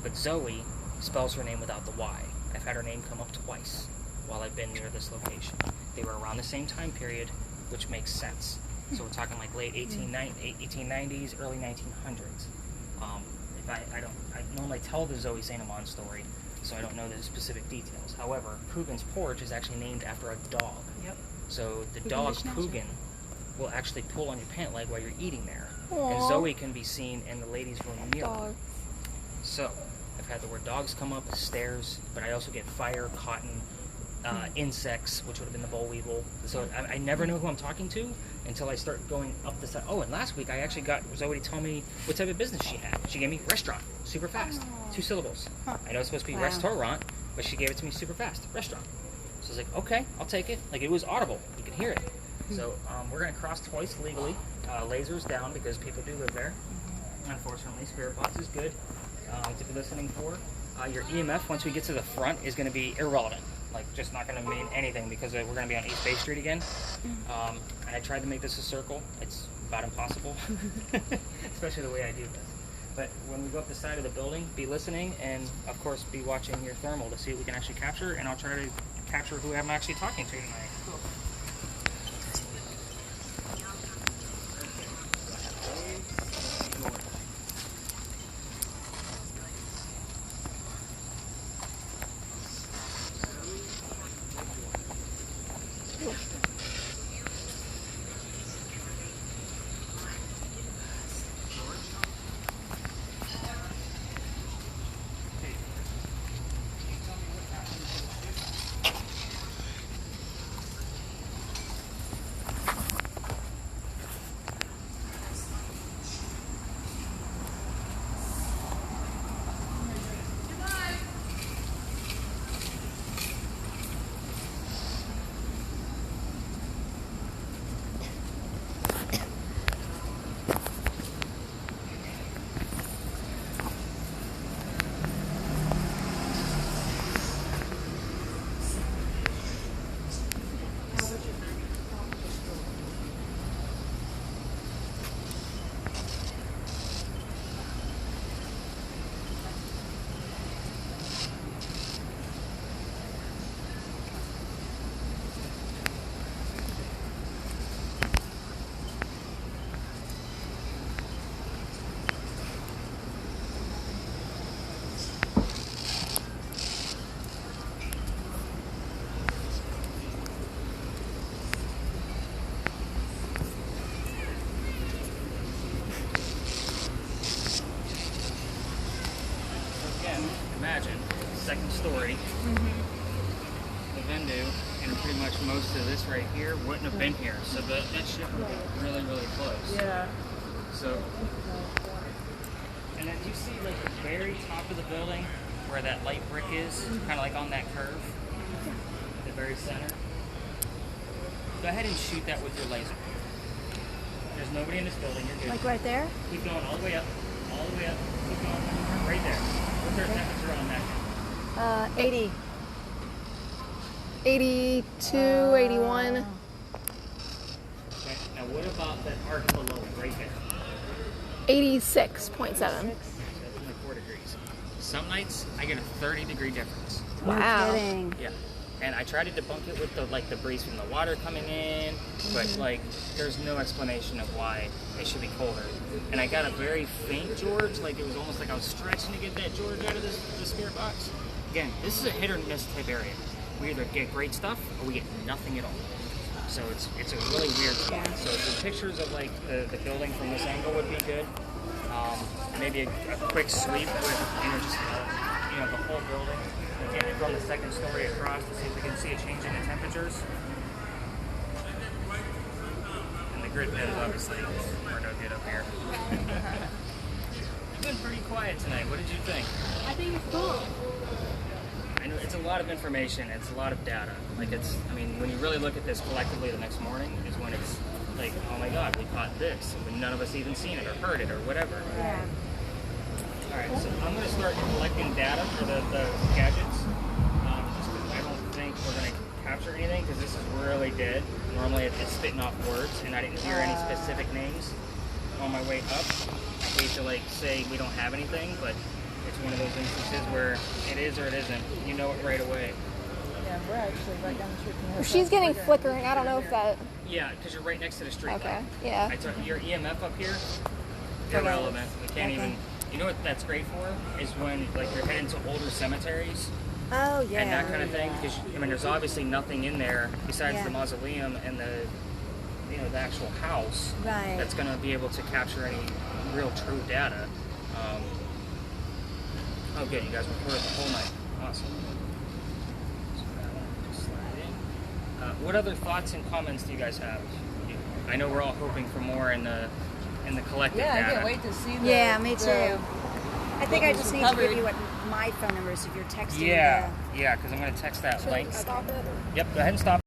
But Zoe spells her name without the Y. I've had her name come up twice while I've been near this location. They were around the same time period, which makes sense. So we're talking like late 1890s, early 1900s. I normally tell the Zoe St. Amand story, so I don't know the specific details. However, Coogan's Porch is actually named after a dog. Yep. So the Coogan dog the Schnauzer. Coogan will actually pull on your pant leg while you're eating there. Aw. And Zoe can be seen in the ladies' room mirror. Dog. So I've had the word dogs come up, stairs, but I also get fire, cotton, insects, which would have been the boll weevil. So I never know who I'm talking to until I start going up the side. Oh, and last week I actually got Zoe to tell me what type of business she had. She gave me restaurant, super fast, 2 syllables. I know it's supposed to be Wow. restaurant, but she gave it to me super fast, restaurant. So I was like, okay, I'll take it. Like, it was audible. You could hear it. So we're going to cross twice legally. Lasers down because people do live there. Unfortunately, Spirit Box is good to be listening for. Your EMF, once we get to the front, is going to be irrelevant. Like, just not going to mean anything because we're going to be on East Bay Street again. And I tried to make this a circle. It's about impossible, especially the way I do this. But when we go up the side of the building, be listening and, of course, be watching your thermal to see what we can actually capture. And I'll try to capture who I'm actually talking to tonight. Cool. Imagine, second story, the venue, and pretty much most of this right here wouldn't have been here. So that shit would be really, really close. Yeah. So, and then you see like the very top of the building where that light brick is, kind of like on that curve, at the very center. Go ahead and shoot that with your laser. There's nobody in this building, you're good. Like right there? Keep going all the way up, all the way up, keep going, right there. What's our temperature on that? 80. 82, 81. Okay, now what about that arc below it, right there? 86.7. That's only 4 degrees. Some nights I get a 30-degree difference. Wow. Kidding. Yeah. And I try to debunk it with the breeze from the water coming in, but like there's no explanation of why it should be colder. And I got a very faint George, like it was almost like I was stretching to get that George out of the Spirit Box. Again, this is a hit or miss type area. We either get great stuff or we get nothing at all. So it's a really weird spot. So the pictures of like the building from this angle would be good. Maybe a quick sweep with just the whole building. Take it from the second story across to see if we can see a change in the temperatures. the grid pins obviously are no good up here. You've been pretty quiet tonight. What did you think? I think it's cool. I know it's a lot of information. It's a lot of data. Like I mean, when you really look at this collectively the next morning is when it's like, oh my God, we caught this. When none of us even seen it or heard it or whatever. Yeah. All right, so I'm going to start collecting data for the gadgets. Just because I don't think we're going to capture anything because this is really dead. Normally it's spitting off words, and I didn't hear any specific names on my way up. I hate to like say we don't have anything, but it's one of those instances where it is or it isn't. You know it right away. Yeah, we're actually right down the street from her. She's getting flickering. I don't know if that. Yeah, because you're right next to the street Okay. light. Yeah. I took your EMF up here. Irrelevant. We can't even. You know what that's great for is when like you're heading to older cemeteries. Oh yeah. And that kind of thing, because I mean, there's obviously nothing in there besides Yeah. the mausoleum and the actual house Right. that's going to be able to capture any real true data. Oh, good, you guys recorded the whole night. Awesome. So that one just slide in. What other thoughts and comments do you guys have? I know we're all hoping for more in the collective Yeah, I data. can't wait to see the. Yeah, me too. the- I think I just need to covered. give you what my phone number is if you're texting. Yeah, because I'm going to text that link. Stop it. Yep, go ahead and stop.